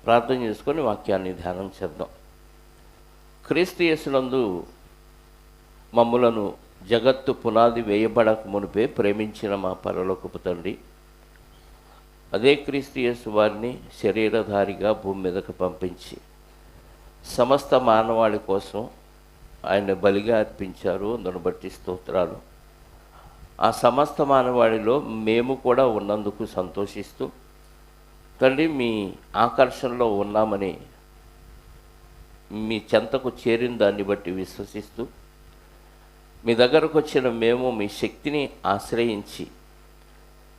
ప్రార్థన చేసుకొని వాక్యాన్ని ధ్యానం చేద్దాం. క్రీస్తు యేసునందు మమ్ములను జగత్తు పునాది వేయబడక మునిపే ప్రేమించిన మా పరలోకపు తండ్రి, అదే క్రీస్తు యేసు వారిని శరీరధారిగా భూమి మీదకు పంపించి సమస్త మానవాళి కోసం ఆయన బలిగా అర్పించారు. అందును బట్టి స్తోత్రాలు. ఆ సమస్త మానవాళిలో మేము కూడా ఉన్నందుకు సంతోషిస్తూ, తండ్రి మీ ఆకర్షణలో ఉన్నామని, మీ చెంతకు చేరిన దాన్ని బట్టి విశ్వసిస్తూ, మీ దగ్గరకు వచ్చిన మేము మీ శక్తిని ఆశ్రయించి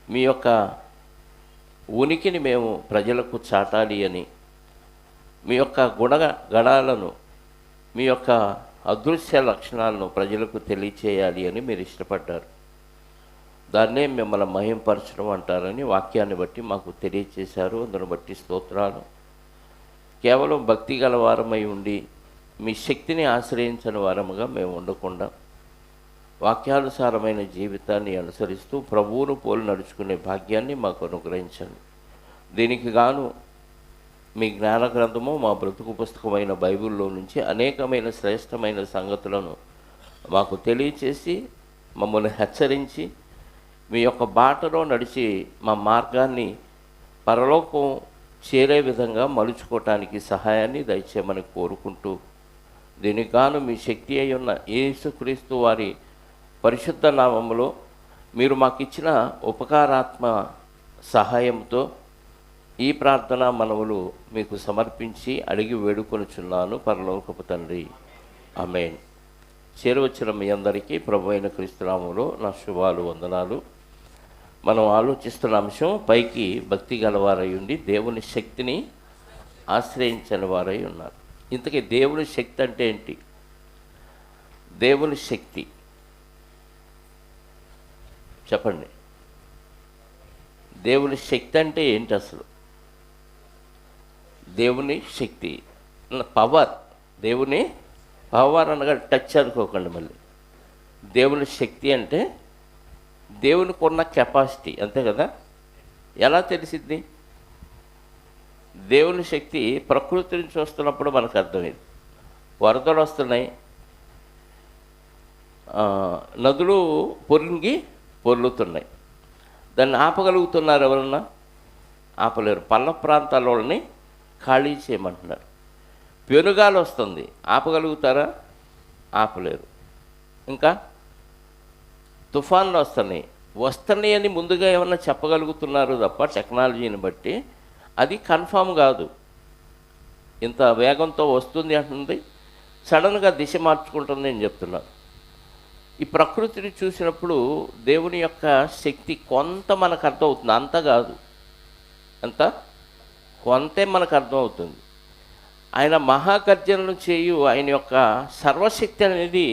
మీ యొక్క ఉనికిని మేము ప్రజలకు చాటాలి అని, మీ యొక్క గుణగణాలను, మీ యొక్క అదృశ్య లక్షణాలను ప్రజలకు తెలియచేయాలి అని మీరు ఇష్టపడ్డారు. దాన్నే మిమ్మల్ని మహింపరచడం అంటారని వాక్యాన్ని బట్టి మాకు తెలియచేశారు. అందును బట్టి స్తోత్రాలు. కేవలం భక్తి గల వారమై ఉండి మీ శక్తిని ఆశ్రయించని వారముగా మేము ఉండకుండా వాక్యానుసారమైన జీవితాన్ని అనుసరిస్తూ ప్రభువును పోలి నడుచుకునే భాగ్యాన్ని మాకు అనుగ్రహించండి. దీనికి గాను మీ జ్ఞాన గ్రంథము, మా బ్రతుకు పుస్తకమైన బైబిల్లో నుంచి అనేకమైన శ్రేష్టమైన సంగతులను మాకు తెలియచేసి మమ్మల్ని హెచ్చరించి మీ యొక్క బాటలో నడిచి మా మార్గాన్ని పరలోకం చేరే విధంగా మలుచుకోవటానికి సహాయాన్ని దయచేయమని కోరుకుంటూ, దీనికి గాను మీ శక్తి అయి ఉన్న యేసుక్రీస్తు వారి పరిశుద్ధ నామములో మీరు మాకు ఇచ్చిన ఉపకారాత్మ సహాయంతో ఈ ప్రార్థన మనవులు మీకు సమర్పించి అడిగి వేడుకొనుచున్నాను పరలోకపు తండ్రి. ఆమేన్. చేరువచ్చిన మీ అందరికీ ప్రభు అయిన క్రీస్తు నామములో నా శుభాలు, వందనాలు. మనం ఆలోచిస్తున్న అంశం, పైకి భక్తి గలవారై ఉండి దేవుని శక్తిని ఆశ్రయించని వారై ఉన్నారు. ఇంతకీ దేవుని శక్తి అంటే ఏంటి? దేవుని శక్తి చెప్పండి. దేవుని శక్తి అంటే ఏంటి అసలు? దేవుని శక్తి, పవర్. దేవుని పవర్ అనగా టచ్ అనుకోకండి మళ్ళీ. దేవుని శక్తి అంటే దేవునికి ఉన్న కెపాసిటీ, అంతే కదా? ఎలా తెలిసిద్ది? దేవుని శక్తి ప్రకృతి నుంచి వస్తున్నప్పుడు మనకు అర్థమైంది. వరదలు వస్తున్నాయి, నదులు పొర్లుతున్నాయి. దాన్ని ఆపగలుగుతున్నారు ఎవరన్నా? ఆపలేరు. పల్ల ప్రాంతాల వాళ్ళని ఖాళీ చేయమంటున్నారు. పెనుగాలు వస్తుంది, ఆపగలుగుతారా? ఆపలేరు. ఇంకా తుఫాన్లు వస్తున్నాయి అని ముందుగా ఏమన్నా చెప్పగలుగుతున్నారు తప్ప టెక్నాలజీని బట్టి అది కన్ఫామ్ కాదు. ఇంత వేగంతో వస్తుంది అంటుంది, సడన్గా దిశ మార్చుకుంటుంది అని చెప్తున్నారు. ఈ ప్రకృతిని చూసినప్పుడు దేవుని యొక్క శక్తి కొంత మనకు అర్థమవుతుంది, అంత కాదు, అంత కొంతే మనకు అర్థమవుతుంది. ఆయన మహాగర్జనలు చేయు ఆయన యొక్క సర్వశక్తి అనేది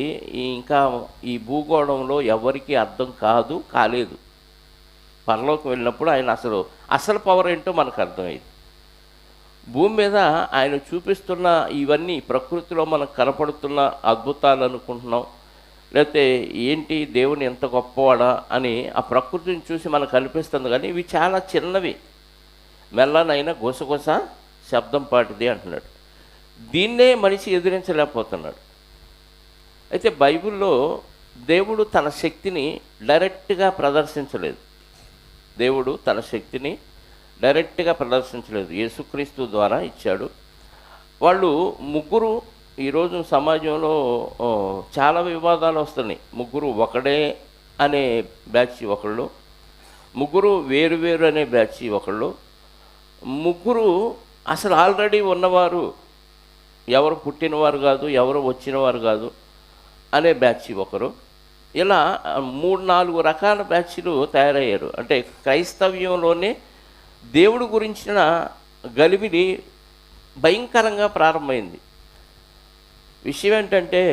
ఇంకా ఈ భూగోళంలో ఎవరికీ అర్థం కాలేదు. పరలోకి వెళ్ళినప్పుడు ఆయన అసలు పవర్ ఏంటో మనకు అర్థమైంది. భూమి మీద ఆయన చూపిస్తున్న ఇవన్నీ ప్రకృతిలో మనకు కనపడుతున్న అద్భుతాలు అనుకుంటున్నాం, లేకపోతే ఏంటి దేవుని ఎంత గొప్పవాడా అని ఆ ప్రకృతిని చూసి మనకు అనిపిస్తుంది. కానీ ఇవి చాలా చిన్నవి, మెల్లనైనా గుసగుస శబ్దం పాటిది అంటున్నాడు. దీన్నే మనిషి ఎదిరించలేకపోతున్నాడు. అయితే బైబిల్లో దేవుడు తన శక్తిని డైరెక్ట్గా ప్రదర్శించలేదు. దేవుడు తన శక్తిని డైరెక్ట్గా ప్రదర్శించలేదు, యేసుక్రీస్తు ద్వారా ఇచ్చాడు. వాళ్ళు ముగ్గురు, ఈరోజు సమాజంలో చాలా వివాదాలు వస్తున్నాయి. ముగ్గురు ఒకడే అనే బ్యాచ్ ఒకళ్ళు, ముగ్గురు వేరు అనే బ్యాచ్ ఒకళ్ళు, ముగ్గురు అసలు ఆల్రెడీ ఉన్నవారు, ఎవరు పుట్టినవారు కాదు, ఎవరు వచ్చినవారు కాదు అనే బ్యాచ్ ఒకరు. ఇలా 3-4 రకాల బ్యాచ్లు తయారయ్యారు. అంటే క్రైస్తవ్యంలోనే దేవుడి గురించిన గలిబిలి భయంకరంగా ప్రారంభమైంది. విషయం ఏంటంటే,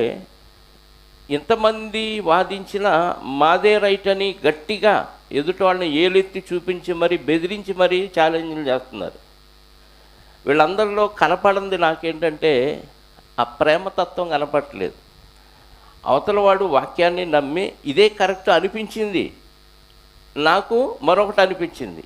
ఇంతమంది వాదించిన మాదే రైట్ అని గట్టిగా ఎదుటి వాళ్ళని ఏలెత్తి చూపించి మరీ బెదిరించి మరీ ఛాలెంజ్లు చేస్తున్నారు. వీళ్ళందరిలో కనపడింది నాకేంటంటే ఆ ప్రేమతత్వం కనపడట్లేదు. అవతల వాడు వాక్యాన్ని నమ్మి ఇదే కరెక్ట్ అనిపించింది, నాకు మరొకటి అనిపించింది.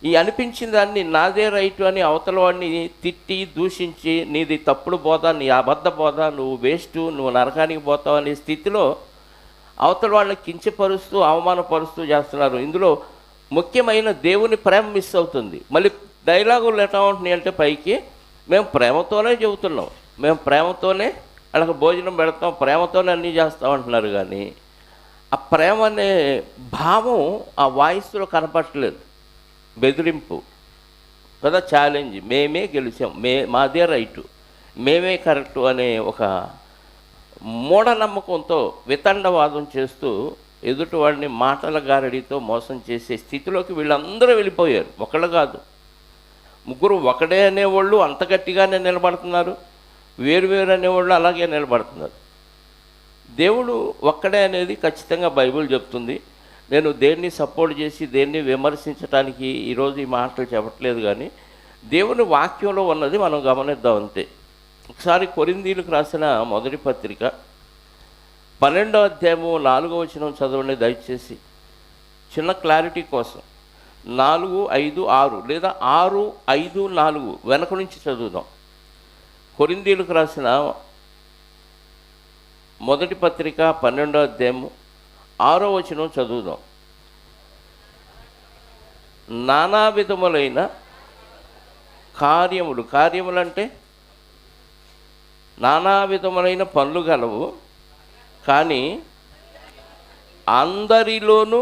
ఈ అనిపించిన దాన్ని నాదే రైటు అని అవతల వాడిని తిట్టి దూషించి నీది తప్పుడు బోధ, నీ అబద్ధ బోధ, నువ్వు వేస్ట్, నువ్వు నరకానికి పోతావు అనే స్థితిలో అవతల వాళ్ళని కించపరుస్తూ అవమానపరుస్తూ చేస్తున్నారు. ఇందులో ముఖ్యమైన దేవుని ప్రేమ మిస్ అవుతుంది. మళ్ళీ డైలాగులు ఎట్లా ఉంటున్నాయి అంటే పైకి మేము ప్రేమతోనే చెబుతున్నాం, మేము ప్రేమతోనే వాళ్ళకి భోజనం పెడతాం, ప్రేమతోనే అన్నీ చేస్తాం అంటున్నారు. కానీ ఆ ప్రేమ అనే భావం ఆ వాయిస్లో కనపడట్లేదు. బెదిరింపు కదా, ఛాలెంజ్, మేమే గెలిచాం, మాదే రైటు, మేమే కరెక్టు అనే ఒక మూఢనమ్మకంతో వితండవాదం చేస్తూ ఎదుటివాడిని మాటల గారడితో మోసం చేసే స్థితిలోకి వీళ్ళందరూ వెళ్ళిపోయారు. ఒకళ్ళు కాదు, ముగ్గురు ఒకడే అనేవాళ్ళు అంత గట్టిగానే నిలబడుతున్నారు, వేరు అనేవాళ్ళు అలాగే నిలబడుతున్నారు. దేవుడు ఒక్కడే అనేది ఖచ్చితంగా బైబిల్ చెప్తుంది. నేను దేన్ని సపోర్ట్ చేసి దేన్ని విమర్శించడానికి ఈరోజు ఈ మాటలు చెప్పట్లేదు, కానీ దేవుని వాక్యంలో ఉన్నది మనం గమనిద్దాం అంతే. ఒకసారి కొరింథీయులకు రాసిన మొదటి పత్రిక 12వ అధ్యాయము 4వ వచనం చదవండి దయచేసి, చిన్న క్లారిటీ కోసం. 4, 5, 6 లేదా 6, 5, 4 వెనక నుంచి చదువుదాం. కొరింథీయులకు రాసిన మొదటి పత్రిక 12వ అధ్యాయము 6వ వచనం చదువుదాం. నానా విధములైన కార్యములు అంటే నానా విధములైన పనులు గలవు, కానీ అందరిలోనూ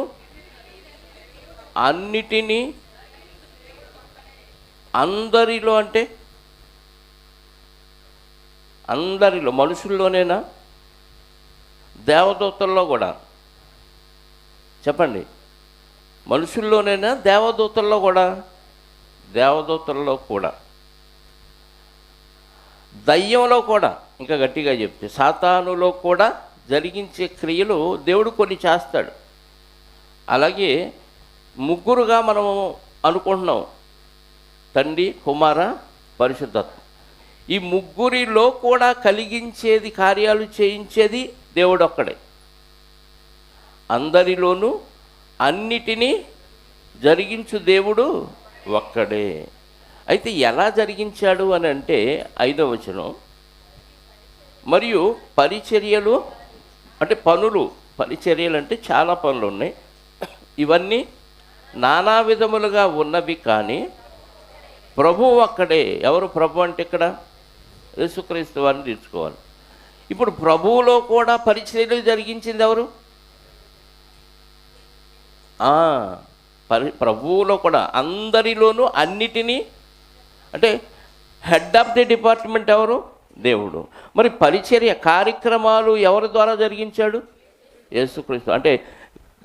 అన్నిటినీ, అందరిలో అంటే అందరిలో, మనుషుల్లోనేనా, దేవదూతల్లో కూడా చెప్పండి, మనుషుల్లోనేనా, దేవదూతల్లో కూడా, దేవదూతల్లో కూడా, దయ్యంలో కూడా, ఇంకా గట్టిగా చెప్తే సాతానులో కూడా జరిగించే క్రియలు దేవుడు కొన్ని చేస్తాడు. అలాగే ముగ్గురుగా మనం అనుకుంటున్నాం, తండ్రి, కుమార, పరిశుద్ధాత్మ. ఈ ముగ్గురిలో కూడా కలిగించేది, కార్యాలు చేయించేది దేవుడు ఒక్కడే. అందరిలోనూ అన్నిటినీ జరిగించు దేవుడు ఒక్కడే. అయితే ఎలా జరిగించాడు అని అంటే 5వ వచనం, మరియు పరిచర్యలు అంటే పనులు, పరిచర్యలు అంటే చాలా పనులు ఉన్నాయి, ఇవన్నీ నానా విధములుగా ఉన్నవి, కానీ ప్రభువు ఒక్కడే. ఎవరు ప్రభు అంటే ఇక్కడ యేసుక్రీస్తు వారిని తీర్చుకోవాలి. ఇప్పుడు ప్రభువులో కూడా పరిచర్యలు జరిగించింది ఎవరు? ప్రభువులో కూడా, అందరిలోనూ అన్నిటినీ అంటే హెడ్ ఆఫ్ ది డిపార్ట్మెంట్ ఎవరు? దేవుడు. మరి పరిచర్య కార్యక్రమాలు ఎవరి ద్వారా జరిగించాడు? యేసుక్రీస్తు. అంటే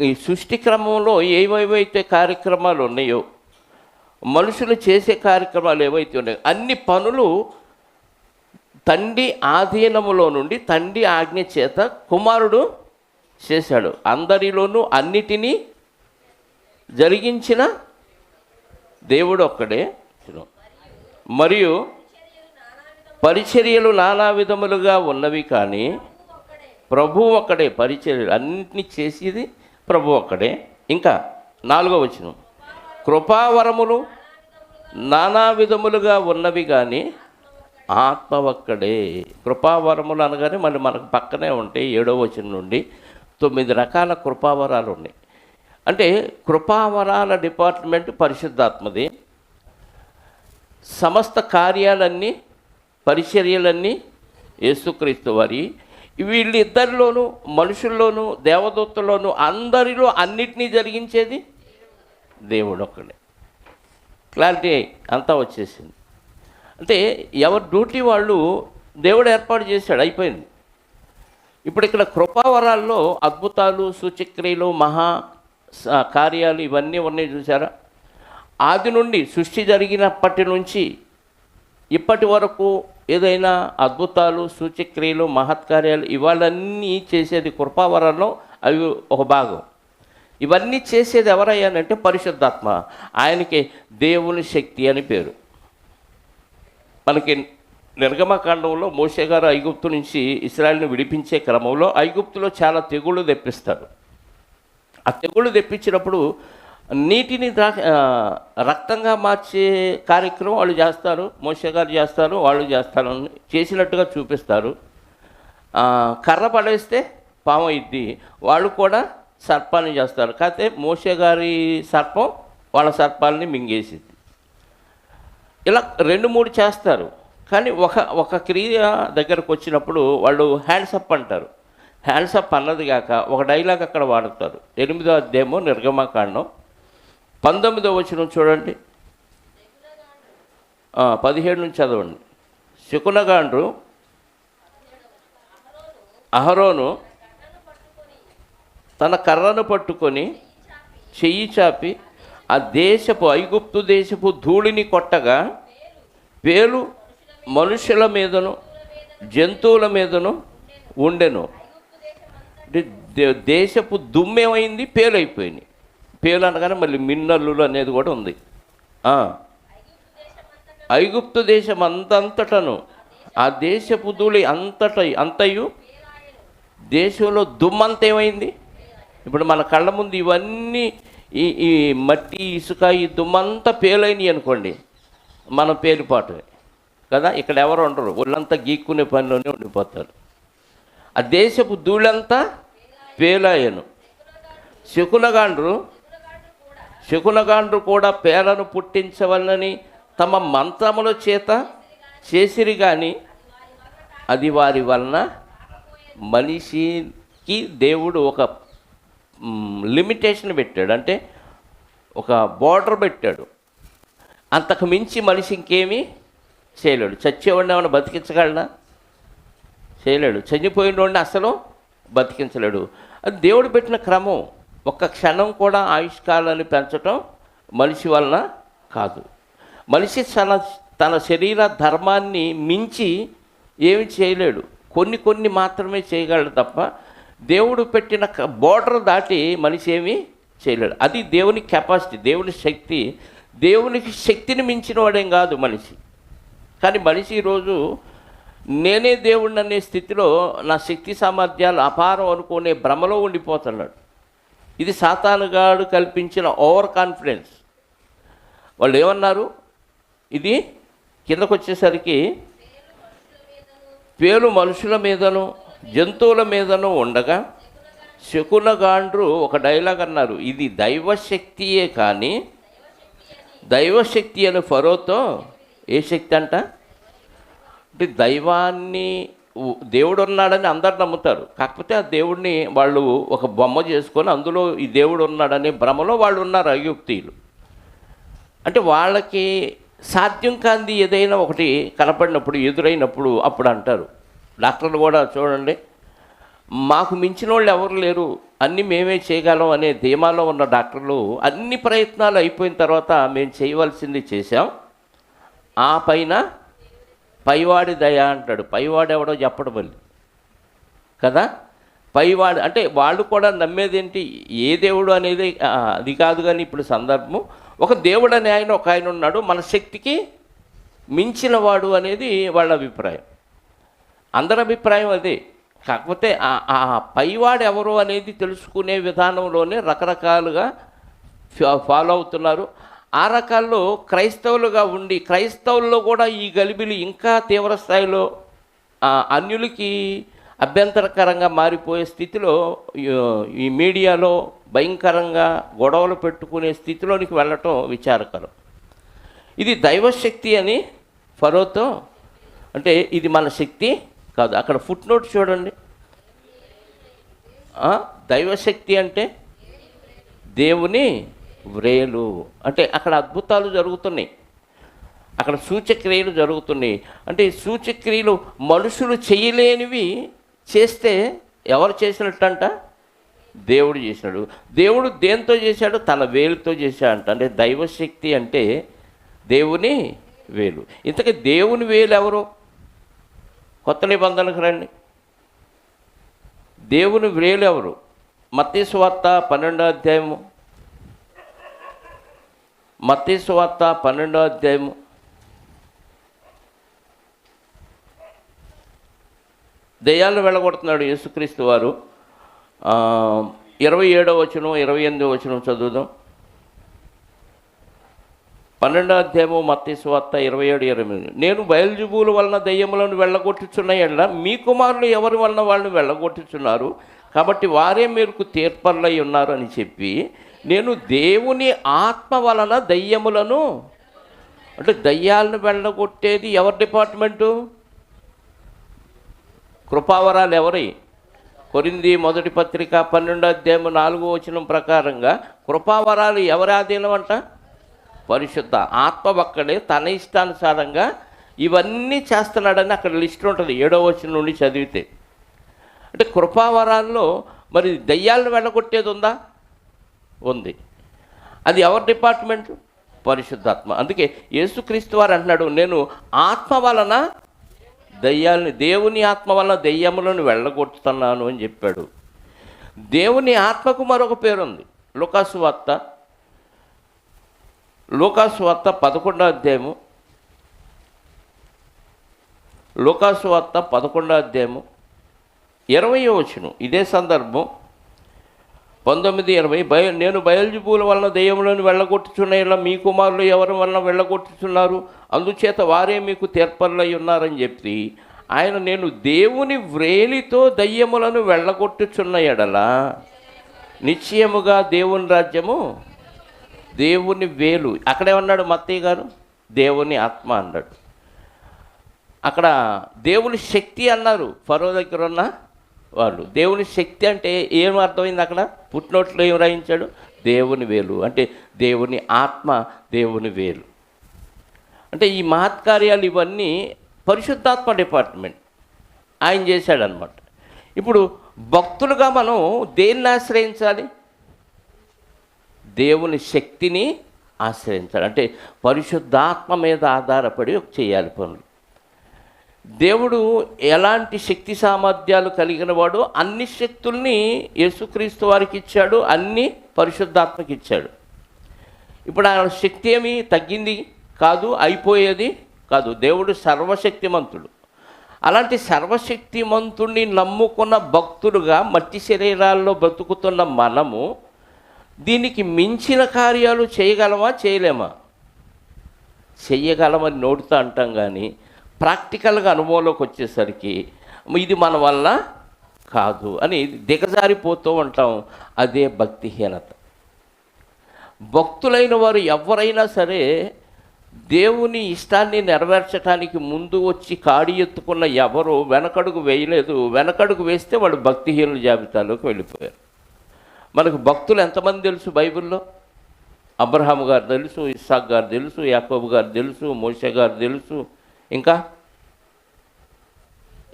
ఈ సృష్టి క్రమంలో ఏవేవైతే కార్యక్రమాలు ఉన్నాయో, మనుషులు చేసే కార్యక్రమాలు ఏవైతే ఉన్నాయో, అన్ని పనులు తండ్రి ఆధీనములో నుండి తండ్రి ఆజ్ఞ చేత కుమారుడు చేశాడు. అందరిలోనూ అన్నిటినీ జరిగించిన దేవుడు ఒక్కడే. మరియు పరిచర్యలు నానా విధములుగా ఉన్నవి, కానీ ప్రభు ఒక్కడే. పరిచర్యలు అన్నింటినీ చేసేది ప్రభు ఒక్కడే. ఇంకా 4వ వచనం, కృపావరములు నానా విధములుగా ఉన్నవి, కానీ ఆత్మ ఒక్కడే. కృపావరములు అనగానే మళ్ళీ మనకు పక్కనే ఉంటాయి 7వ వచనం నుండి 9 రకాల కృపావరాలు ఉన్నాయి. అంటే కృపావరాల డిపార్ట్మెంట్ పరిశుద్ధాత్మది. సమస్త కార్యాలన్నీ, పరిచర్యలన్నీ యేసుక్రీస్తు వారి. వీళ్ళిద్దరిలోనూ, మనుషుల్లోనూ దేవదూతల్లోనూ అందరిలో అన్నిటినీ జరిగించేది దేవుడు ఒక్కడే. క్లారిటీ అంతా వచ్చేసింది. అంటే ఎవరి డ్యూటీ వాళ్ళు దేవుడు ఏర్పాటు చేశాడు, అయిపోయింది. ఇప్పుడు ఇక్కడ కృపావరాల్లో అద్భుతాలు, సూచక్రియలు, మహా కార్యాలు ఇవన్నీ ఉన్నాయి చూసారా. ఆది నుండి సృష్టి జరిగినప్పటి నుంచి ఇప్పటి వరకు ఏదైనా అద్భుతాలు, సూచక్రియలు, మహత్కార్యాలు ఇవన్నీ చేసేది కృపావరంలో అవి ఒక భాగం. ఇవన్నీ చేసేది ఎవరయ్యానంటే పరిశుద్ధాత్మ. ఆయనకి దేవుని శక్తి అని పేరు. మనకి నిర్గమకాండంలో మోషే గారు ఐగుప్తు నుంచి ఇశ్రాయేలును విడిపించే క్రమంలో ఐగుప్తులో చాలా తెగుళ్ళు తెప్పిస్తాడు. ఆ తెగుళ్ళు తెప్పించినప్పుడు నీటిని రక్తంగా మార్చే కార్యక్రమం వాళ్ళు చేస్తారు, మోషే గారు చేస్తారు, వాళ్ళు చేస్తారు, చేసినట్టుగా చూపిస్తారు. కర్ర పడేస్తే పాము అయింది, వాళ్ళు కూడా సర్పాన్ని చేస్తారు. కాకపోతే మోషే గారి సర్పం వాళ్ళ సర్పాలని మింగేసింది. ఇలా 2-3 చేస్తారు. కానీ ఒక క్రియ దగ్గరకు వచ్చినప్పుడు వాళ్ళు హ్యాండ్సప్ అంటారు. హ్యాండ్సప్ అన్నది కాక ఒక డైలాగ్ అక్కడ వాడతారు. 8వ అధ్యాయము నిర్గమకాండం 19వ వచనం చూడండి, 17 నుంచి చదవండి. శకునగాండ్రు అహరోను తన కర్రను పట్టుకొని చెయ్యి చాపి ఆ ఐగుప్తు దేశపు ధూళిని కొట్టగా పేలు మనుషుల మీదను జంతువుల మీదను ఉండెను. దేశపు దుమ్మేమైంది? పేలైపోయింది. పేలు అనగానే మళ్ళీ మిన్నల్లులు అనేది కూడా ఉంది. ఐగుప్తు దేశం అంతటను ఆ దేశపు ధూళి అంతయు దేశంలో దుమ్మంత ఏమైంది? ఇప్పుడు మన కళ్ళ ముందు ఇవన్నీ ఈ మట్టి ఇసుక ఈ దుమ్మంతా పేలైనవి అనుకోండి, మనం పేలిపాటు కదా. ఇక్కడ ఎవరు ఉండరు, ఒళ్ళంతా గీక్కునే పనిలోనే ఉండిపోతారు. ఆ దేశపు ధూళంతా పేలాయను. శకునగాండ్రు కూడా పేలను పుట్టించవలనని తమ మంత్రముల చేత చేసిరి, కానీ అది వారి వలన మనిషికి దేవుడు ఒక లిమిటేషన్ పెట్టాడు, అంటే ఒక బోర్డర్ పెట్టాడు. అంతకు మించి మనిషి ఇంకేమీ చేయలేడు. చచ్చేవాడిని ఏమైనా బతికించగలడా? చేయలేడు. చనిపోయినోడిని అసలు బతికించలేడు. అది దేవుడు పెట్టిన క్రమం. ఒక్క క్షణం కూడా ఆయుష్కాలాన్ని పెంచడం మనిషి వలన కాదు. మనిషి తన శరీర ధర్మాన్ని మించి ఏమి చేయలేడు. కొన్ని మాత్రమే చేయగలడు తప్ప దేవుడు పెట్టిన బోర్డర్ దాటి మనిషి ఏమీ చేయలేడు. అది దేవుని కెపాసిటీ, దేవుని శక్తి. దేవునికి శక్తిని మించిన వాడేం కాదు మనిషి. కానీ మనిషి ఈరోజు నేనే దేవుడిని అనే స్థితిలో నా శక్తి సామర్థ్యాలు అపారం అనుకునే భ్రమలో ఉండిపోతున్నాడు. ఇది సాతానుగాడు కల్పించిన ఓవర్ కాన్ఫిడెన్స్. వాళ్ళు ఏమన్నారు? ఇది కిందకు వచ్చేసరికి పేలు మనుషుల మీదను జంతువుల మీదను ఉండగా శకునగాండ్రు ఒక డైలాగ్ అన్నారు, ఇది దైవశక్తియే కానీ దైవశక్తి అని ఫరోతో ఏ శక్తి అంట? అంటే దైవాన్ని దేవుడు ఉన్నాడని అందరు నమ్ముతారు. కాకపోతే ఆ దేవుడిని వాళ్ళు ఒక బొమ్మ చేసుకొని అందులో ఈ దేవుడు ఉన్నాడనే భ్రమలో వాళ్ళు ఉన్నారు అయుక్తీయులు. అంటే వాళ్ళకి సాధ్యం కాంది ఏదైనా ఒకటి కనపడినప్పుడు, ఎదురైనప్పుడు అప్పుడు అంటారు. డాక్టర్లు కూడా చూడండి, మాకు మించిన వాళ్ళు ఎవరు లేరు, అన్నీ మేమే చేయగలం అనే ధీమాలో ఉన్న డాక్టర్లు అన్ని ప్రయత్నాలు అయిపోయిన తర్వాత మేము చేయవలసింది చేశాం, ఆ పైన పైవాడి దయ అంటాడు. పైవాడు ఎవడో చెప్పడం మళ్ళీ కదా. పైవాడు అంటే వాళ్ళు కూడా నమ్మేది ఏంటి? ఏ దేవుడు అనేది అది కాదు. కానీ ఇప్పుడు సందర్భము ఒక దేవుడు అనే ఆయన ఒక ఆయన ఉన్నాడు, మన శక్తికి మించిన వాడు అనేది వాళ్ళ అభిప్రాయం. అందరి అభిప్రాయం అదే. కాకపోతే ఆ పైవాడు ఎవరు అనేది తెలుసుకునే విధానంలోనే రకరకాలుగా ఫాలో అవుతున్నారు. ఆ రకాల్లో క్రైస్తవులుగా ఉండి క్రైస్తవుల్లో కూడా ఈ గలిబిలి ఇంకా తీవ్ర స్థాయిలో అన్యులకి అభ్యంతరకరంగా మారిపోయే స్థితిలో ఈ మీడియాలో భయంకరంగా గొడవలు పెట్టుకునే స్థితిలోనికి వెళ్ళటం విచారకరం. ఇది దైవశక్తి అని ఫరోతో అంటే ఇది మన శక్తి కాదు. అక్కడ ఫుట్ నోట్ చూడండి. దైవశక్తి అంటే దేవుని వ్రేలు. అంటే అక్కడ అద్భుతాలు జరుగుతున్నాయి, అక్కడ సూచక్రియలు జరుగుతున్నాయి. అంటే ఈ సూచక్రియలు మనుషులు చేయలేనివి చేస్తే ఎవరు చేసినట్టంట? దేవుడు చేసినాడు. దేవుడు దేంతో చేశాడు? తన వేలుతో చేశాడంట. అంటే దైవశక్తి అంటే దేవుని వేలు. ఇంతకీ దేవుని వేలు ఎవరు? కొత్త నిబంధనకు రండి. దేవుని వేలు ఎవరు? మత్తయి సువార్త 12వ అధ్యాయము. మత్తయి సువార్త 12వ అధ్యాయము. దెయ్యాలను వెళ్ళగొడుతున్నాడు యేసుక్రీస్తు వారు. 27వ వచనం 28వ వచనం చదువుదాం. 12వ అధ్యాయము మత్తయి సువార్త 27-28. నేను బయల్జెబూలు వలన దయ్యములను వెళ్ళగొట్టుచున్న ఎడల మీ కుమారులు ఎవరి వలన వాళ్ళని వెళ్ళగొట్టుచున్నారు, కాబట్టి వారే మీకు తీర్పర్లై ఉన్నారు అని చెప్పి, నేను దేవుని ఆత్మ వలన దయ్యములను, అంటే దయ్యాలను వెళ్ళగొట్టేది ఎవరి డిపార్ట్మెంటు? కృపావరాలు ఎవరి? కొరింథీ మొదటి పత్రిక 12వ అధ్యాయం 4వ వచనం ప్రకారంగా కృపావరాలు ఎవరి ఆధీనం అంట? పరిశుద్ధ ఆత్మ ఒక్కడే తన ఇష్టానుసారంగా ఇవన్నీ చేస్తున్నాడని అక్కడ లిస్ట్ ఉంటుంది 7వ వచనం నుండి చదివితే. అంటే కృపావరాల్లో మరి దయ్యాలను వెళ్ళగొట్టేది ఉందా? ఉంది. అది ఎవరి డిపార్ట్మెంట్? పరిశుద్ధాత్మ. అందుకే యేసుక్రీస్తు వారు అంటున్నాడు, నేను ఆత్మ వలన దయ్యాలని, దేవుని ఆత్మ వలన దయ్యములను వెళ్ళగొట్టుతున్నాను అని చెప్పాడు. దేవుని ఆత్మకు మరొక పేరుంది. లూకాసు వార్త 11వ అధ్యాయము, లూకాసు వార్త 11వ అధ్యాయము 20వ వచనం. ఇదే సందర్భం 19-20. నేను బయల్జెబూల వలన దయ్యములను వెళ్ళగొట్టుచున్న ఇలా మీ కుమారులు ఎవరి వలన వెళ్ళగొట్టుచున్నారు, అందుచేత వారే మీకు తీర్పర్లై ఉన్నారని చెప్పి ఆయన, నేను దేవుని వ్రేలితో దయ్యములను వెళ్ళగొట్టుచున్న ఎడల నిశ్చయముగా దేవుని రాజ్యము, దేవుని వేలు. అక్కడేమన్నాడు మత్తయ్య గారు? దేవుని ఆత్మ అన్నాడు. అక్కడ దేవుని శక్తి అన్నారు ఫరో దగ్గర ఉన్న వాళ్ళు. దేవుని శక్తి అంటే ఏం అర్థమైంది? అక్కడ పుట్టినోట్లో ఏం రాయించాడు? దేవుని వేలు. అంటే దేవుని ఆత్మ, దేవుని వేలు. అంటే ఈ మహత్కార్యాలు ఇవన్నీ పరిశుద్ధాత్మ డిపార్ట్మెంట్ ఆయన చేశాడనమాట. ఇప్పుడు భక్తులుగా మనం దేన్ని ఆశ్రయించాలి? దేవుని శక్తిని ఆశ్రయించాలి. అంటే పరిశుద్ధాత్మ మీద ఆధారపడి చేయాలి పనులు. దేవుడు ఎలాంటి శక్తి సామర్థ్యాలు కలిగిన వాడు, అన్ని శక్తుల్ని యేసుక్రీస్తు వారికి ఇచ్చాడు, అన్ని పరిశుద్ధాత్మకి ఇచ్చాడు. ఇప్పుడు ఆ శక్తి ఏమి తగ్గింది కాదు, అయిపోయేది కాదు. దేవుడు సర్వశక్తిమంతుడు. అలాంటి సర్వశక్తిమంతుడిని నమ్ముకున్న భక్తులుగా మట్టి శరీరాల్లో బ్రతుకుతున్న మనము దీనికి మించిన కార్యాలు చేయగలమా, చేయలేమా? చెయ్యగలమని నోటితో అంటాం, కానీ ప్రాక్టికల్గా అనుభవంలోకి వచ్చేసరికి ఇది మన వల్ల కాదు అని దిగజారిపోతూ ఉంటాం. అదే భక్తిహీనత. భక్తులైన వారు ఎవరైనా సరే దేవుని ఇష్టాన్ని నెరవేర్చడానికి ముందు వచ్చి కాడి ఎత్తుకున్న ఎవరు వెనకడుగు వేయలేదు. వెనకడుగు వేస్తే వాళ్ళు భక్తిహీనుల జాబితాలోకి వెళ్ళిపోయారు. మనకు భక్తులు ఎంతమంది తెలుసు బైబిల్లో? అబ్రహాము గారు తెలుసు, ఇస్సాక్ గారు తెలుసు, యాకోబు గారు తెలుసు, మోషే గారు తెలుసు. ఇంకా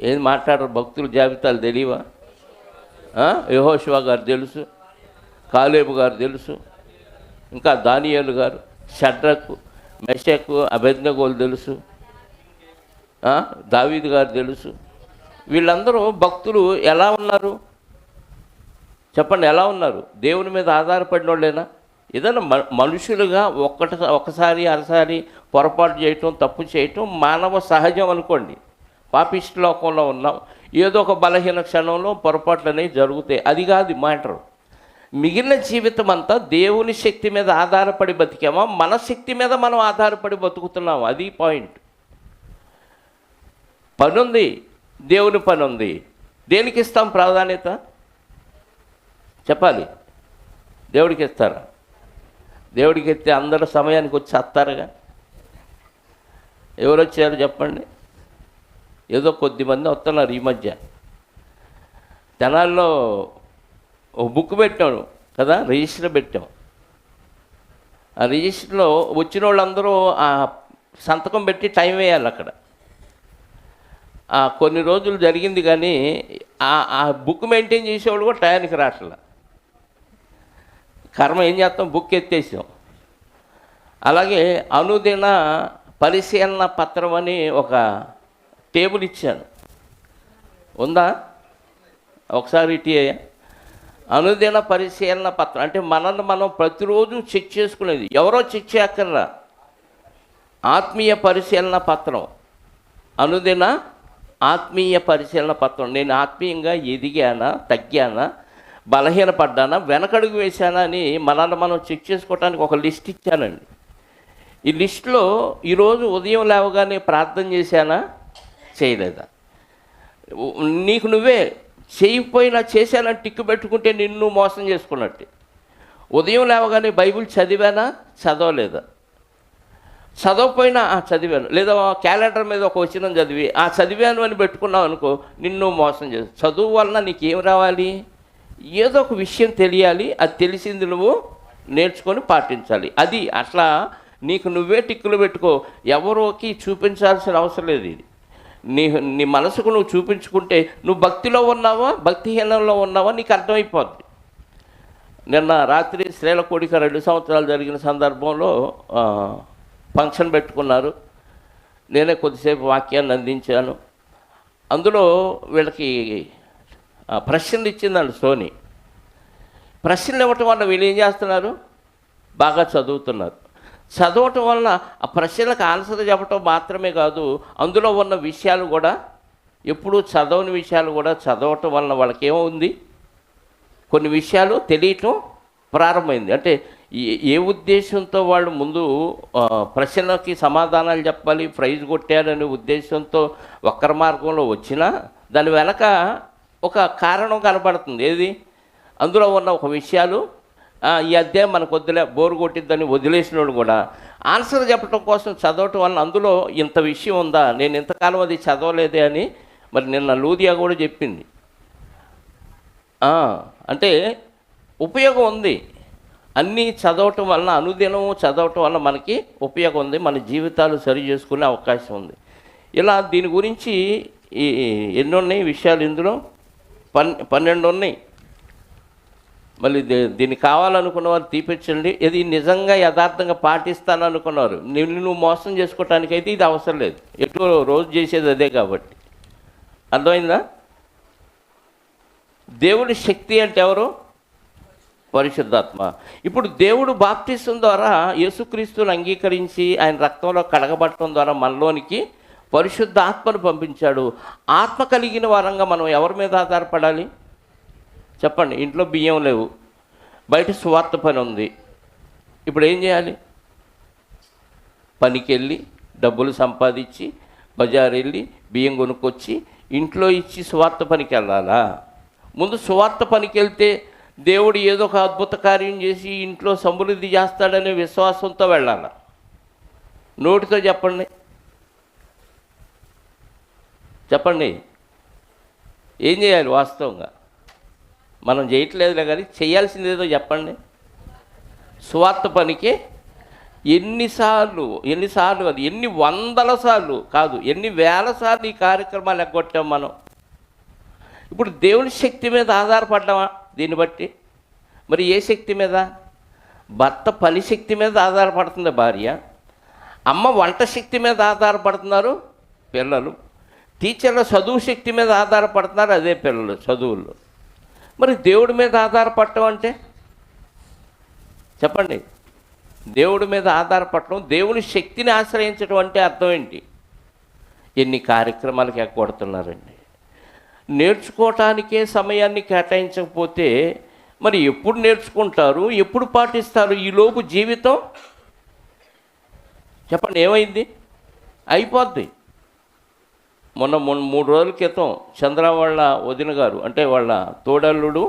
ఏం మాట్లాడరు? భక్తుల జాబితాలు తెలియవా? యెహోషువ గారు తెలుసు, కాలేబు గారు తెలుసు, ఇంకా దానియేలు గారు, షడ్రకు, మెషకు, అబేద్నెగోలు తెలుసు, దావీదు గారు తెలుసు. వీళ్ళందరూ భక్తులు ఎలా ఉన్నారు చెప్పండి? ఎలా ఉన్నారు? దేవుని మీద ఆధారపడిన వాళ్ళేనా? ఏదైనా మనుషులుగా ఒకసారి అరసారి పొరపాటు చేయటం, తప్పు చేయటం మానవ సహజం అనుకోండి. పాపిష్టి లోకంలో ఉన్నాం, ఏదో ఒక బలహీన క్షణంలో పొరపాట్లు అనేవి జరుగుతాయి. అది కాదు మ్యాటర్. మిగిలిన జీవితం అంతా దేవుని శక్తి మీద ఆధారపడి బతికామా, మన శక్తి మీద మనం ఆధారపడి బతుకుతున్నాం? అది పాయింట్. పని ఉంది, దేవుని పని ఉంది. దేనికి ఇస్తాం ప్రాధాన్యత? చెప్పాలి. దేవుడికి ఇస్తారా? దేవుడికి ఇస్తే అందరూ సమయానికి వచ్చి వస్తారుగా. ఎవరు వచ్చారు చెప్పండి? ఏదో కొద్దిమంది వస్తున్నారు ఈ మధ్య. జనాల్లో ఒక బుక్ పెట్టాను కదా, రిజిస్టర్ పెట్టాం. ఆ రిజిస్టర్లో వచ్చిన వాళ్ళందరూ ఆ సంతకం పెట్టి టైం వేయాలి అక్కడ. కొన్ని రోజులు జరిగింది, కానీ ఆ బుక్ మెయింటైన్ చేసేవాళ్ళు కూడా టయానికి రావట్లా. కర్మ ఏం చేస్తాం? బుక్ ఎత్తేసాం. అలాగే అనుదిన పరిశీలన పత్రం అని ఒక టేబుల్ ఇచ్చాను, ఉందా? ఒకసారి ఇటీ అనుదిన పరిశీలన పత్రం అంటే మనల్ని మనం ప్రతిరోజు చెక్ చేసుకునేది. ఎవరో చెక్ చేయక్కర్లా. ఆత్మీయ పరిశీలన పత్రం, అనుదిన ఆత్మీయ పరిశీలన పత్రం. నేను ఆత్మీయంగా ఎదిగానా, తగ్గానా, బలహీనపడ్డానా, వెనకడుగు వేశానా అని మనల్ని మనం చెక్ చేసుకోవడానికి ఒక లిస్ట్ ఇచ్చానండి. ఈ లిస్టులో ఈరోజు ఉదయం లేవగానే ప్రార్థన చేశానా, చేయలేదా? నీకు నువ్వే చేయకపోయినా చేశానని టిక్కు పెట్టుకుంటే నిన్ను మోసం చేసుకున్నట్టు. ఉదయం లేవగానే బైబిల్ చదివానా, చదవలేదా? చదవకపోయినా చదివాను, లేదా క్యాలెండర్ మీద ఒక వచనం చదివి చదివాను అని పెట్టుకున్నావు అనుకో, నిన్ను మోసం చేసి. చదువు వలన నీకేం రావాలి? ఏదో ఒక విషయం తెలియాలి. అది తెలిసింది నువ్వు నేర్చుకొని పాటించాలి. అది అట్లా నీకు నువ్వే టిక్కులు పెట్టుకో. ఎవరోకి చూపించాల్సిన అవసరం లేదు. ఇది నీ మనసుకు నువ్వు చూపించుకుంటే నువ్వు భక్తిలో ఉన్నావా, భక్తిహీనంలో ఉన్నావా నీకు అర్థమైపోద్ది. నిన్న రాత్రి స్త్రీల కోడిక 2 సంవత్సరాలు జరిగిన సందర్భంలో ఫంక్షన్ పెట్టుకున్నారు. నేనే కొద్దిసేపు వాక్యాన్ని అందించాను. అందులో వీళ్ళకి ప్రశ్నలు ఇచ్చిందండి సోని. ప్రశ్నలు ఇవ్వటం వల్ల వీళ్ళు ఏం చేస్తున్నారు? బాగా చదువుతున్నారు. చదవటం వలన ఆ ప్రశ్నలకు ఆన్సర్ చెప్పటం మాత్రమే కాదు, అందులో ఉన్న విషయాలు కూడా, ఎప్పుడూ చదవని విషయాలు కూడా చదవటం వలన వాళ్ళకి ఏముంది, కొన్ని విషయాలు తెలియటం ప్రారంభమైంది. అంటే ఏ ఉద్దేశంతో వాళ్ళు ముందు ప్రశ్నలకి సమాధానాలు చెప్పాలి, ప్రైజ్ కొట్టారనే ఉద్దేశంతో వక్ర మార్గంలో వచ్చినా దాని వెనక ఒక కారణం కనపడుతుంది. ఏది? అందులో ఉన్న ఒక విషయాలు ఈ అధ్యాయం మనకు వదిలే, బోరు కొట్టిద్దని వదిలేసినోడు కూడా ఆన్సర్ చెప్పడం కోసం చదవటం వల్ల అందులో ఇంత విషయం ఉందా, నేను ఇంతకాలం అది చదవలేదే అని మరి నిన్న లూదియా కూడా చెప్పింది. అంటే ఉపయోగం ఉంది. అన్నీ చదవటం వలన, అనుదినము చదవటం వల్ల మనకి ఉపయోగం ఉంది. మన జీవితాలు సరి చేసుకునే అవకాశం ఉంది. ఇలా దీని గురించి ఎన్ని ఉన్నాయి విషయాలు ఇందులో? 12 ఉన్నాయి. మళ్ళీ దీన్ని కావాలనుకున్న వారు తీపిచ్చండి. ఇది నిజంగా యథార్థంగా పాటిస్తాననుకున్నారు. నువ్వు మోసం చేసుకోవటానికైతే ఇది అవసరం లేదు. ఎటు రోజు చేసేది అదే కాబట్టి. అర్థమైందా? దేవుడి శక్తి అంటే ఎవరు? పరిశుద్ధాత్మ. ఇప్పుడు దేవుడు బాప్తిసం ద్వారా యేసుక్రీస్తుని అంగీకరించి ఆయన రక్తంలో కడగబట్టడం ద్వారా మనలోనికి పరిశుద్ధాత్మను పంపించాడు. ఆత్మ కలిగిన వారంగా మనం ఎవరి మీద ఆధారపడాలి చెప్పండి? ఇంట్లో బియ్యం లేవు, బయట సువార్త పని ఉంది. ఇప్పుడు ఏం చేయాలి? పనికి వెళ్ళి డబ్బులు సంపాదించి బజారు వెళ్ళి బియ్యం కొనుక్కొచ్చి ఇంట్లో ఇచ్చి సువార్త పనికి వెళ్ళాలా? ముందు సువార్త పనికి వెళ్తే దేవుడు ఏదో ఒక అద్భుత కార్యం చేసి ఇంట్లో సమృద్ధి చేస్తాడనే విశ్వాసంతో వెళ్ళాలి. నోటితో చెప్పండి, చెప్పండి ఏం చేయాలి? వాస్తవంగా మనం చేయట్లేదులే కానీ చేయాల్సింది ఏదో చెప్పండి. సువార్త పనికి ఎన్నిసార్లు అది ఎన్ని వందల సార్లు కాదు, ఎన్ని వేల సార్లు ఈ కార్యక్రమాలు ఎగ్గొట్టాం మనం. ఇప్పుడు దేవుని శక్తి మీద ఆధారపడ్డామా? దీన్ని బట్టి మరి ఏ శక్తి మీద? భర్త పని శక్తి మీద ఆధారపడుతుంది భార్య, అమ్మ వంట శక్తి మీద ఆధారపడుతున్నారు పిల్లలు, టీచర్ల చదువు శక్తి మీద ఆధారపడుతున్నారు అదే పిల్లలు చదువుల్లో. మరి దేవుడి మీద ఆధారపడటం అంటే చెప్పండి? దేవుడి మీద ఆధారపడటం, దేవుని శక్తిని ఆశ్రయించడం అంటే అర్థం ఏంటి? ఎన్ని కార్యక్రమాలకు ఎగ్గొడుతున్నారండి. నేర్చుకోవటానికే సమయాన్ని కేటాయించకపోతే మరి ఎప్పుడు నేర్చుకుంటారు, ఎప్పుడు పాటిస్తారు? ఈలోపు జీవితం చెప్పండి ఏమైంది? అయిపోద్ది. మొన్న 3 రోజుల క్రితం చంద్ర వాళ్ళ వదిన గారు, అంటే వాళ్ళ తోడల్లుడు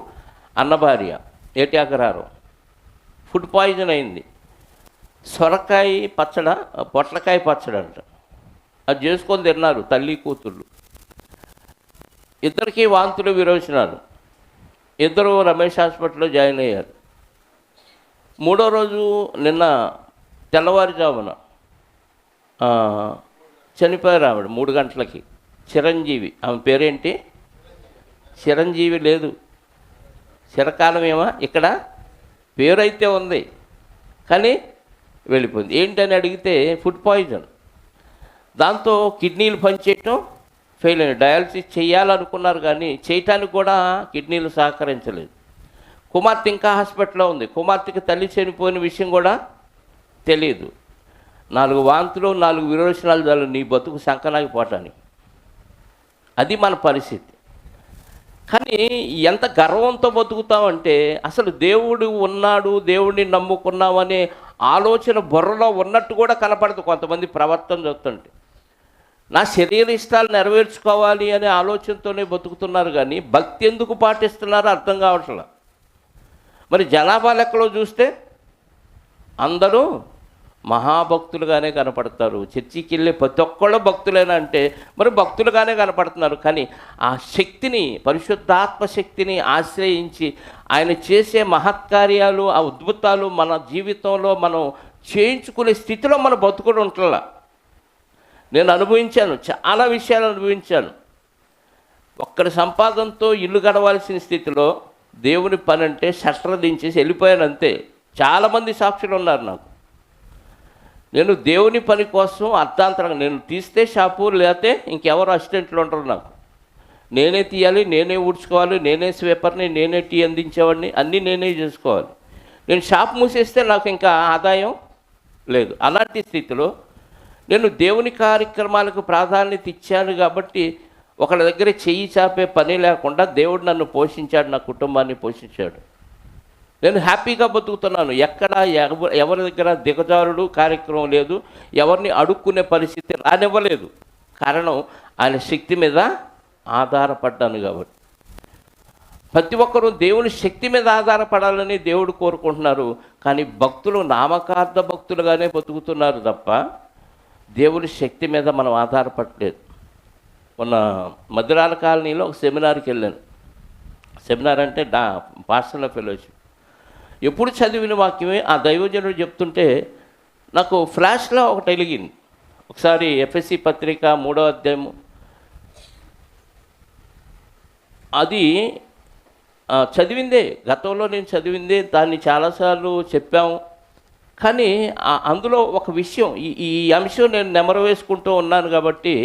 అన్న భార్య ఏటాకరారు ఫుడ్ పాయిజన్ అయింది. సొరకాయ పచ్చడ, పొట్లకాయ పచ్చడి అంట, అది చేసుకొని తిన్నారు తల్లి కూతుళ్ళు. ఇద్దరికి వాంతులు విరోచనాలు. ఇద్దరు రమేష్ హాస్పిటల్లో జాయిన్ అయ్యారు. 3వ రోజు నిన్న తెల్లవారుజామున చనిపోయారు ఆవిడ 3 గంటలకి. చిరంజీవి, ఆమె పేరేంటి? చిరంజీవి లేదు, చిరకాలమేమో ఇక్కడ పేరు అయితే ఉంది కానీ వెళ్ళిపోయింది. ఏంటని అడిగితే ఫుడ్ పాయిజన్. దాంతో కిడ్నీలు పనిచేయటం ఫెయిల్ అయ్యాయి. డయాలసిస్ చేయాలనుకున్నారు కానీ చేయటానికి కూడా కిడ్నీలు సహకరించలేదు. కుమార్తె ఇంకా హాస్పిటల్లో ఉంది. కుమార్తెకి తల్లి చనిపోయిన విషయం కూడా తెలియదు. 4 వాంతులు 4 విరోచనాలు చాలు నీ బతుకు సంకనాగిపోవటానికి. అది మన పరిస్థితి. కానీ ఎంత గర్వంతో బతుకుతామంటే అసలు దేవుడు ఉన్నాడు, దేవుడిని నమ్ముకున్నామనే ఆలోచన బుర్రలో ఉన్నట్టు కూడా కనపడదు కొంతమంది ప్రవర్తన చూస్తుంటే. నా శరీర ఇష్టాలు నెరవేర్చుకోవాలి అనే ఆలోచనతోనే బతుకుతున్నారు, కానీ భక్తి ఎందుకు పాటిస్తున్నారో అర్థం కావట్లేదు. మరి జనాభా లెక్కలో చూస్తే అందరూ మహాభక్తులుగానే కనపడతారు. చర్చికి వెళ్ళే ప్రతి ఒక్కళ్ళు భక్తులేనా అంటే మరి భక్తులుగానే కనపడుతున్నారు. కానీ ఆ శక్తిని, పరిశుద్ధాత్మ శక్తిని ఆశ్రయించి ఆయన చేసే మహత్కార్యాలు, ఆ అద్భుతాలు మన జీవితంలో మనం చేయించుకునే స్థితిలో మన బతుకుడు ఉంటుందా. నేను అనుభవించాను, చాలా విషయాలు అనుభవించాను. ఒక్కడి సంపాదనతో ఇల్లు గడవాల్సిన స్థితిలో దేవుని పని అంటే షట్టర్ దించేసి వెళ్ళిపోయాను అంతే. చాలామంది సాక్షులు ఉన్నారు నాకు. నేను దేవుని పని కోసం అర్థాంతరంగా నేను తీస్తే షాపు, లేకపోతే ఇంకెవరు అసిస్టెంట్లు ఉంటారు నాకు. నేనే తీయాలి, నేనే ఊడ్చుకోవాలి, నేనే స్వీపర్ని, నేనే టీ అందించేవాడిని, అన్నీ నేనే చేసుకోవాలి. నేను షాప్ మూసేస్తే నాకు ఇంకా ఆదాయం లేదు. అలాంటి స్థితిలో నేను దేవుని కార్యక్రమాలకు ప్రాధాన్యత ఇచ్చాను కాబట్టి ఒకళ్ళ దగ్గర చెయ్యి చాపే పని లేకుండా దేవుడు నన్ను పోషించాడు, నా కుటుంబాన్ని పోషించాడు. నేను హ్యాపీగా బతుకుతున్నాను. ఎక్కడ ఎవరి దగ్గర దిగజారుడు కార్యక్రమం లేదు, ఎవరిని అడుక్కునే పరిస్థితి రానివ్వలేదు. కారణం ఆయన శక్తి మీద ఆధారపడ్డాను కాబట్టి. ప్రతి ఒక్కరూ దేవుని శక్తి మీద ఆధారపడాలని దేవుడు కోరుకుంటున్నారు, కానీ భక్తులు నామకార్థ భక్తులుగానే బతుకుతున్నారు తప్ప దేవుని శక్తి మీద మనం ఆధారపడలేదు. మొన్న మధురాల కాలనీలో ఒక సెమినార్కి వెళ్ళాను. సెమినార్ అంటే పాస్టర్ల ఫెలోషిప్. ఎప్పుడు చదివిన వాక్యమే ఆ దైవజనుడు చెప్తుంటే నాకు ఫ్లాష్లో ఒకటి వెలిగింది. ఒకసారి ఎఫ్ఎస్సి పత్రిక 3వ అధ్యాయము, అది చదివిందే, గతంలో నేను చదివిందే, దాన్ని చాలాసార్లు చెప్పాము. కానీ అందులో ఒక విషయం, ఈ అంశం నేను నెమరు వేసుకుంటూ ఉన్నాను కాబట్టి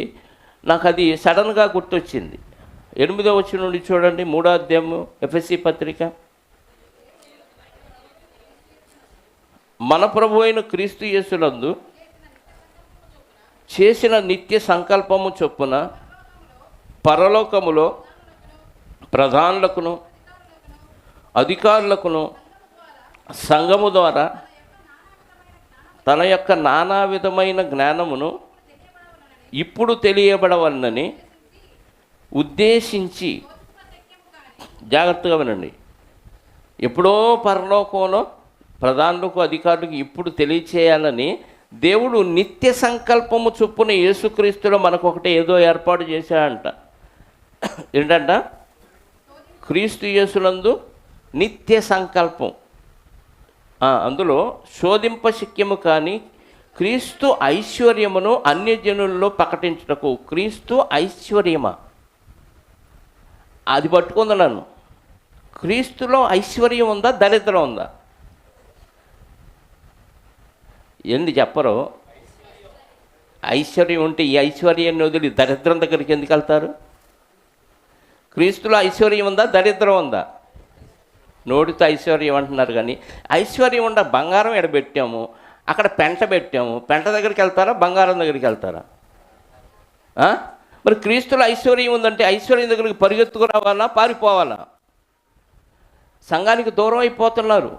నాకు అది సడన్గా గుర్తొచ్చింది. 8వ వచనం నుండి చూడండి, 3వ అధ్యాయము ఎఫ్ఎస్సి పత్రిక. మన ప్రభు అయిన క్రీస్తు యేసునందు చేసిన నిత్య సంకల్పము చొప్పున పరలోకములో ప్రధానులకును అధికారులకును సంఘము ద్వారా తన యొక్క నానా విధమైన జ్ఞానమును ఇప్పుడు తెలియబడవలనని ఉద్దేశించి, జాగ్రత్తగా వినండి, ఎప్పుడో పరలోకంలో ప్రధానులకు అధికారులకు ఇప్పుడు తెలియచేయాలని దేవుడు నిత్య సంకల్పము చొప్పున యేసుక్రీస్తులో మనకు ఒకటి ఏదో ఏర్పాటు చేశాడంట. ఏంటంట? క్రీస్తు యేసునందు నిత్య సంకల్పం. అందులో శోధింపశక్యము కానీ క్రీస్తు ఐశ్వర్యమును అన్యజనుల్లో ప్రకటించుటకు. క్రీస్తు ఐశ్వర్యమా? అది పట్టుకుంది నన్ను. క్రీస్తులో ఐశ్వర్యం ఉందా, దరిద్రం ఉందా? ఎందుకు చెప్పరు? ఐశ్వర్యం ఉంటే ఈ ఐశ్వర్యాన్ని వదిలి దరిద్రం దగ్గరికి ఎందుకు వెళ్తారు? క్రీస్తులో ఐశ్వర్యం ఉందా, దరిద్రం ఉందా? నోటితో ఐశ్వర్యం అంటున్నారు, కానీ ఐశ్వర్యం ఉండ బంగారం ఎడబెట్టాము, అక్కడ పెంట పెట్టాము, పెంట దగ్గరికి వెళ్తారా, బంగారం దగ్గరికి వెళ్తారా? మరి క్రీస్తులో ఐశ్వర్యం ఉందంటే ఐశ్వర్యం దగ్గరికి పరిగెత్తుకు రావాలా, పారిపోవాలా? సంఘానికి దూరం అయిపోతున్నారు.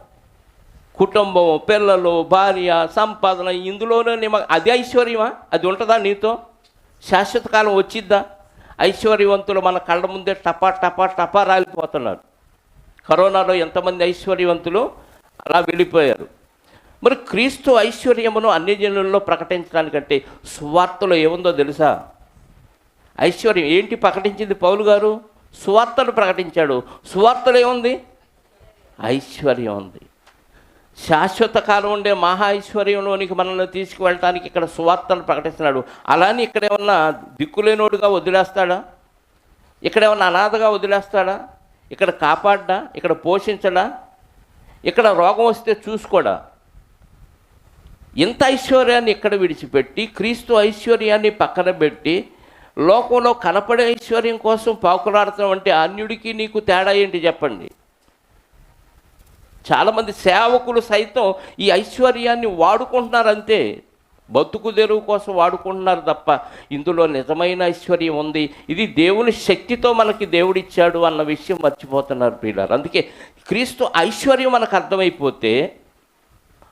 కుటుంబం, పిల్లలు, భార్య, సంపాదన, ఇందులోనే అది ఐశ్వర్యమా? అది ఉంటుందా నీతో? శాశ్వత కాలం వచ్చిద్దా? ఐశ్వర్యవంతులు మన కళ్ళ ముందే టపా టపా టపా రాలిపోతున్నారు. కరోనాలో ఎంతమంది ఐశ్వర్యవంతులు అలా వెళ్ళిపోయారు. మరి క్రీస్తు ఐశ్వర్యమును అన్ని జనుల్లో ప్రకటించడానికంటే సువార్తలో ఏముందో తెలుసా? ఐశ్వర్యం ఏంటి ప్రకటించింది పౌలు గారు? సువార్తను ప్రకటించాడు. సువార్తలో ఏముంది? ఐశ్వర్యం ఉంది. శాశ్వత కాలం ఉండే మహా ఐశ్వర్యంలోనికి మనల్ని తీసుకువెళ్ళటానికి ఇక్కడ సువార్తను ప్రకటిస్తున్నాడు. అలానే ఇక్కడ ఏమన్నా దిక్కులేనోడుగా వదిలేస్తాడా? ఇక్కడ ఏమన్నా అనాథగా వదిలేస్తాడా? ఇక్కడ కాపాడ్డా? ఇక్కడ పోషించడా? ఇక్కడ రోగం వస్తే చూసుకోడా? ఇంత ఐశ్వర్యాన్ని ఇక్కడ విడిచిపెట్టి క్రీస్తు ఐశ్వర్యాన్ని పక్కన పెట్టి లోకంలో కనపడే ఐశ్వర్యం కోసం పాకులాడతాం అంటే అన్యుడికి నీకు తేడా ఏంటి చెప్పండి? చాలామంది సేవకులు సైతం ఈ ఐశ్వర్యాన్ని వాడుకుంటున్నారంతే, బతుకు తెరువు కోసం వాడుకుంటున్నారు తప్ప ఇందులో నిజమైన ఐశ్వర్యం ఉంది, ఇది దేవుని శక్తితో మనకి దేవుడిచ్చాడు అన్న విషయం మర్చిపోతున్నారు ప్రియులారా. అందుకే క్రీస్తు ఐశ్వర్యం మనకు అర్థమైపోతే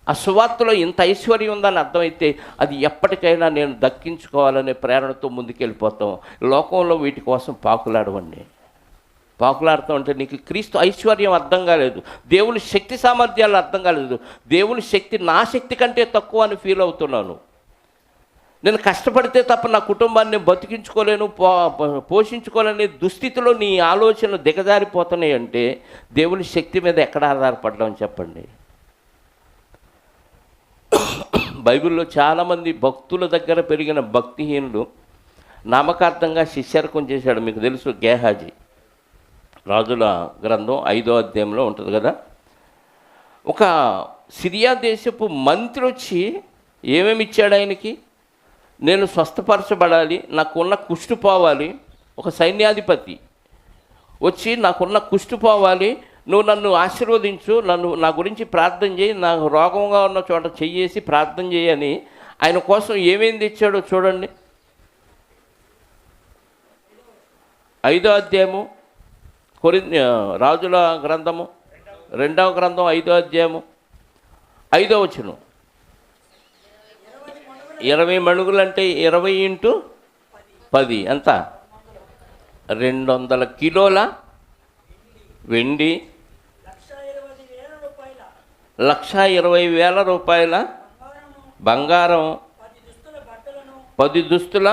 ఆ సువార్తలో ఇంత ఐశ్వర్యం ఉందని అర్థమైతే అది ఎప్పటికైనా నేను దక్కించుకోవాలనే ప్రేరణతో ముందుకెళ్ళిపోతాం. లోకంలో వీటి కోసం పాకులాడవండి. పాకులాడుతూ ఉంటే నీకు క్రీస్తు ఐశ్వర్యం అర్థం కాలేదు, దేవుని శక్తి సామర్థ్యాలు అర్థం కాలేదు. దేవుని శక్తి నా శక్తి కంటే తక్కువ అని ఫీల్ అవుతున్నాను. నేను కష్టపడితే తప్ప నా కుటుంబాన్ని బతికించుకోలేను, పోషించుకోలేని దుస్థితిలో నీ ఆలోచనలు దిగజారిపోతున్నాయి అంటే దేవుని శక్తి మీద ఎక్కడ ఆధారపడ్డామని చెప్పండి. బైబిల్లో చాలామంది భక్తుల దగ్గర పెరిగిన భక్తిహీనుడు నామకార్థంగా శిష్యర్కం చేశాడు. మీకు తెలుసు, గేహాజీ రాజుల గ్రంథం 5వ అధ్యాయంలో ఉంటుంది కదా. ఒక సిరియా దేశపు మంత్రి వచ్చి ఏమేమి ఇచ్చాడు ఆయనకి? నేను స్వస్థపరచబడాలి, నాకున్న కుష్టు పోవాలి. ఒక సైన్యాధిపతి వచ్చి నాకున్న కుష్టు పోవాలి, నువ్వు నన్ను ఆశీర్వదించు, నా గురించి ప్రార్థన చేయి, నాకు రోగంగా ఉన్న చోట చెయ్యేసి ప్రార్థన చేయని ఆయన కోసం ఏమేమి తెచ్చాడో చూడండి. 5వ అధ్యాయము రాజుల గ్రంథము 2వ గ్రంథం 5వ అధ్యాయము 5వ వచనం. 20 మణుగులు అంటే 20 × 10 ఎంత? 200 కిలోల వెండి, 1,20,000 రూపాయల బంగారం, 10 దుస్తుల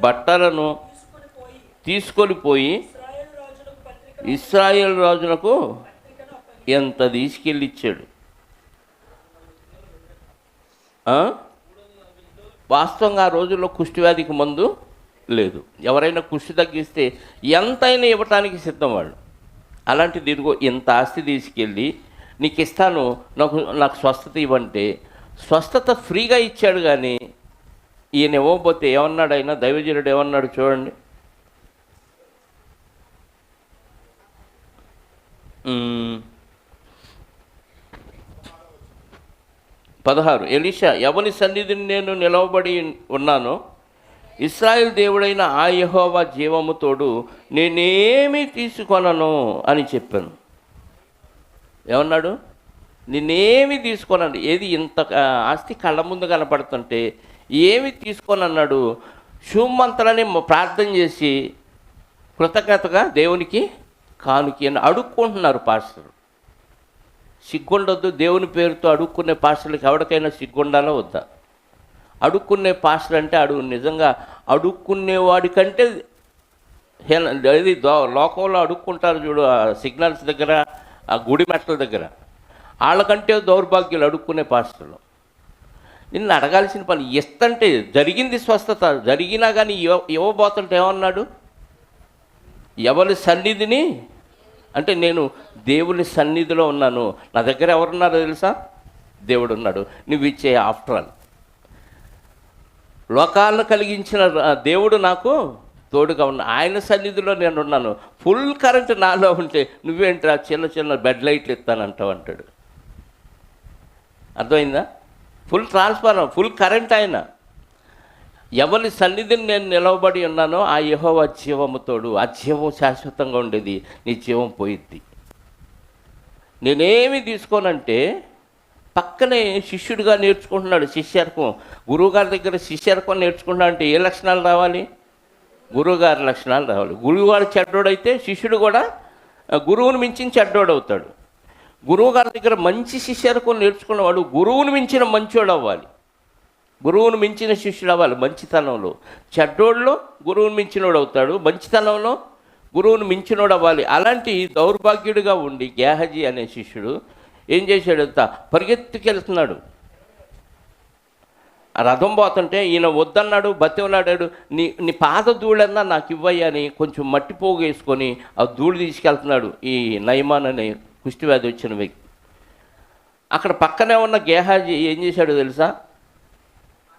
బట్టలను తీసుకొని పోయి ఇశ్రాయేలు రాజునకు ఎంత తీసుకెళ్ళి ఇచ్చాడు. వాస్తవంగా ఆ రోజుల్లో కుష్ఠవ్యాధికి మందు లేదు. ఎవరైనా కుష్టి తగ్గిస్తే ఎంతైనా ఇవ్వటానికి సిద్ధం వాళ్ళు. అలాంటిది ఇదిగో ఇంత ఆస్తి తీసుకెళ్ళి నీకు ఇస్తాను, నాకు స్వస్థత ఇవ్వంటే స్వస్థత ఫ్రీగా ఇచ్చాడు. కానీ ఈయన ఇవ్వకపోతే ఏమన్నాడు ఆయన? దైవజనుడు ఏమన్నాడు చూడండి. 16 ఎలీషా, ఎవని సన్నిధిని నేను నిలవబడి ఉన్నానో ఇశ్రాయేలు దేవుడైన ఆ యెహోవా జీవము తోడు నేనేమీ తీసుకొనను అని చెప్పాను. ఏమన్నాడు? నేనేమి తీసుకోనండి. ఏది ఇంత ఆస్తి కళ్ళ ముందు కనపడుతుంటే ఏమి తీసుకోనన్నాడు. శుభమంతలని ప్రార్థన చేసి కృతజ్ఞతగా దేవునికి కానుకి అని అడుక్కుంటున్నారు పాస్టర్లు. సిగ్గుండొద్దు. దేవుని పేరుతో అడుక్కునే పాస్టర్లకి ఎవరికైనా సిగ్గుండాలో వద్దా? అడుక్కునే పాస్టర్ అంటే నిజంగా అడుక్కునేవాడి కంటే ఇది లోకంలో అడుక్కుంటారు చూడు, ఆ సిగ్నల్స్ దగ్గర, ఆ గుడి మెట్ల దగ్గర, వాళ్ళకంటే దౌర్భాగ్యాలు అడుక్కునే పాస్టర్లు. నిన్ను అడగాల్సిన పని ఇస్తంటే జరిగింది స్వస్థత జరిగినా కానీ ఇవ్వబోతుంటే ఏమన్నాడు? ఎవరి సన్నిధిని అంటే నేను దేవుని సన్నిధిలో ఉన్నాను, నా దగ్గర ఎవరున్నారో తెలుసా? దేవుడు ఉన్నాడు. నువ్వు ఇచ్చే ఆఫ్టర్ ఆల్ లోకాలను కలిగించిన దేవుడు నాకు తోడుగా ఉన్నా, ఆయన సన్నిధిలో నేను ఉన్నాను. ఫుల్ కరెంట్ నాలో ఉంటే నువ్వేంట్రా చిన్న చిన్న బెడ్ లైట్లు ఇస్తానంటావు అంటాడు. అర్థమైందా? ఫుల్ ట్రాన్స్ఫార్మర్, ఫుల్ కరెంట్ ఆయన. ఎవరి సన్నిధిని నేను నిలవబడి ఉన్నానో ఆ యెహోవా జీవము తోడు. ఆ జీవం శాశ్వతంగా ఉండేది, నీ జీవం పోయిద్ది. నేనేమి తీసుకోనంటే పక్కనే శిష్యుడిగా నేర్చుకుంటున్నాడు. శిష్యర్కం, గురువుగారి దగ్గర శిష్యర్కం నేర్చుకుంటున్నాడు అంటే ఏ లక్షణాలు రావాలి? గురువుగారి లక్షణాలు రావాలి. గురువుగారు చెడ్డోడైతే శిష్యుడు కూడా గురువుని మించిన చెడ్డోడు అవుతాడు. గురువుగారి దగ్గర మంచి శిష్యర్కం నేర్చుకున్నవాడు గురువుని మించిన మంచోడు అవ్వాలి, గురువును మించిన శిష్యుడు అవ్వాలి. మంచితనంలో చెడ్డోడులో గురువును మించినోడు అవుతాడు, మంచితనంలో గురువును మించినోడు అవ్వాలి. అలాంటి దౌర్భాగ్యుడిగా ఉండి గేహజీ అనే శిష్యుడు ఏం చేశాడు? అంతా పరిగెత్తుకెళ్తున్నాడు. ఆ రథం పోతుంటే ఈయన వద్దన్నాడు, బతిమలాడాడు. నీ పాద ధూళన్నా నాకు ఇవ్వయ్యా అని కొంచెం మట్టి పోగు వేసుకొని ఆ ధూళి తీసుకెళ్తున్నాడు ఈ నయమాన్ అనే కుష్టివ్యాధి వచ్చిన వ్యక్తి. అక్కడ పక్కనే ఉన్న గేహాజీ ఏం చేశాడో తెలుసా?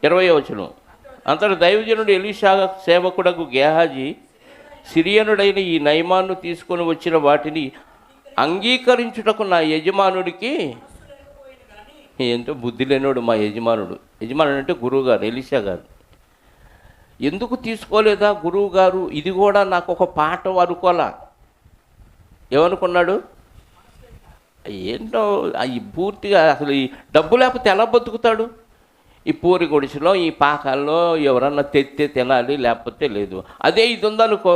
20వ వచనం. అంతటి దైవజనుడు ఎలీషా సేవకుడకు గేహాజీ సిరియనుడైన ఈ నయమాన్ను తీసుకొని వచ్చిన వాటిని అంగీకరించుటకు నా యజమానుడికి ఏంటో బుద్ధి లేనోడు మా యజమానుడు. యజమానుడు అంటే గురువుగారు, ఎలీషా గారు. ఎందుకు తీసుకోలేదా గురువు గారు? ఇది కూడా నాకు ఒక పాఠం అనుకోలా. ఏమనుకున్నాడు? ఏంటో ఈ పూర్తిగా అసలు ఈ డబ్బు లేకపోతే ఎలా బతుకుతాడు? ఈ పూరి గుడిసెలో ఈ పాకాల్లో ఎవరన్నా తెత్తే తినాలి, లేకపోతే లేదు. అదే ఇది ఉందనుకో,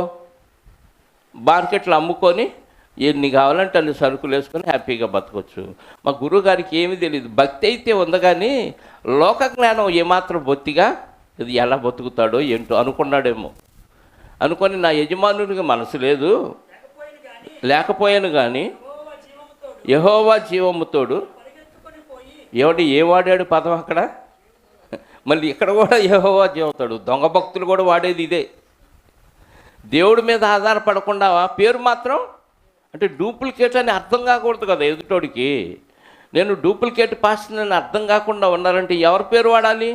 మార్కెట్లో అమ్ముకొని ఎన్ని కావాలంటే అన్ని సరుకులు వేసుకొని హ్యాపీగా బతకొచ్చు. మా గురువు గారికి ఏమీ తెలియదు. భక్తి అయితే ఉంది కానీ లోక జ్ఞానం ఏమాత్రం బొత్తిగా ఇది ఎలా బతుకుతాడో ఏంటో అనుకున్నాడేమో. అనుకొని నా యజమానుడికి మనసు లేదు, లేకపోయాను కానీ యెహోవా జీవముతోడు. ఏం వాడాడు పదం అక్కడ? మళ్ళీ ఇక్కడ కూడా యెహోవా జీవముతోడు. దొంగ భక్తులు కూడా వాడేది ఇదే. దేవుడి మీద ఆధారపడకుండా పేరు మాత్రం అంటే డూప్లికేట్ అని అర్థం కాకూడదు కదా ఎదుటోడికి. నేను డూప్లికేట్ పాస్టర్ అని అర్థం కాకుండా ఉన్నారంటే ఎవరి పేరు వాడాలి?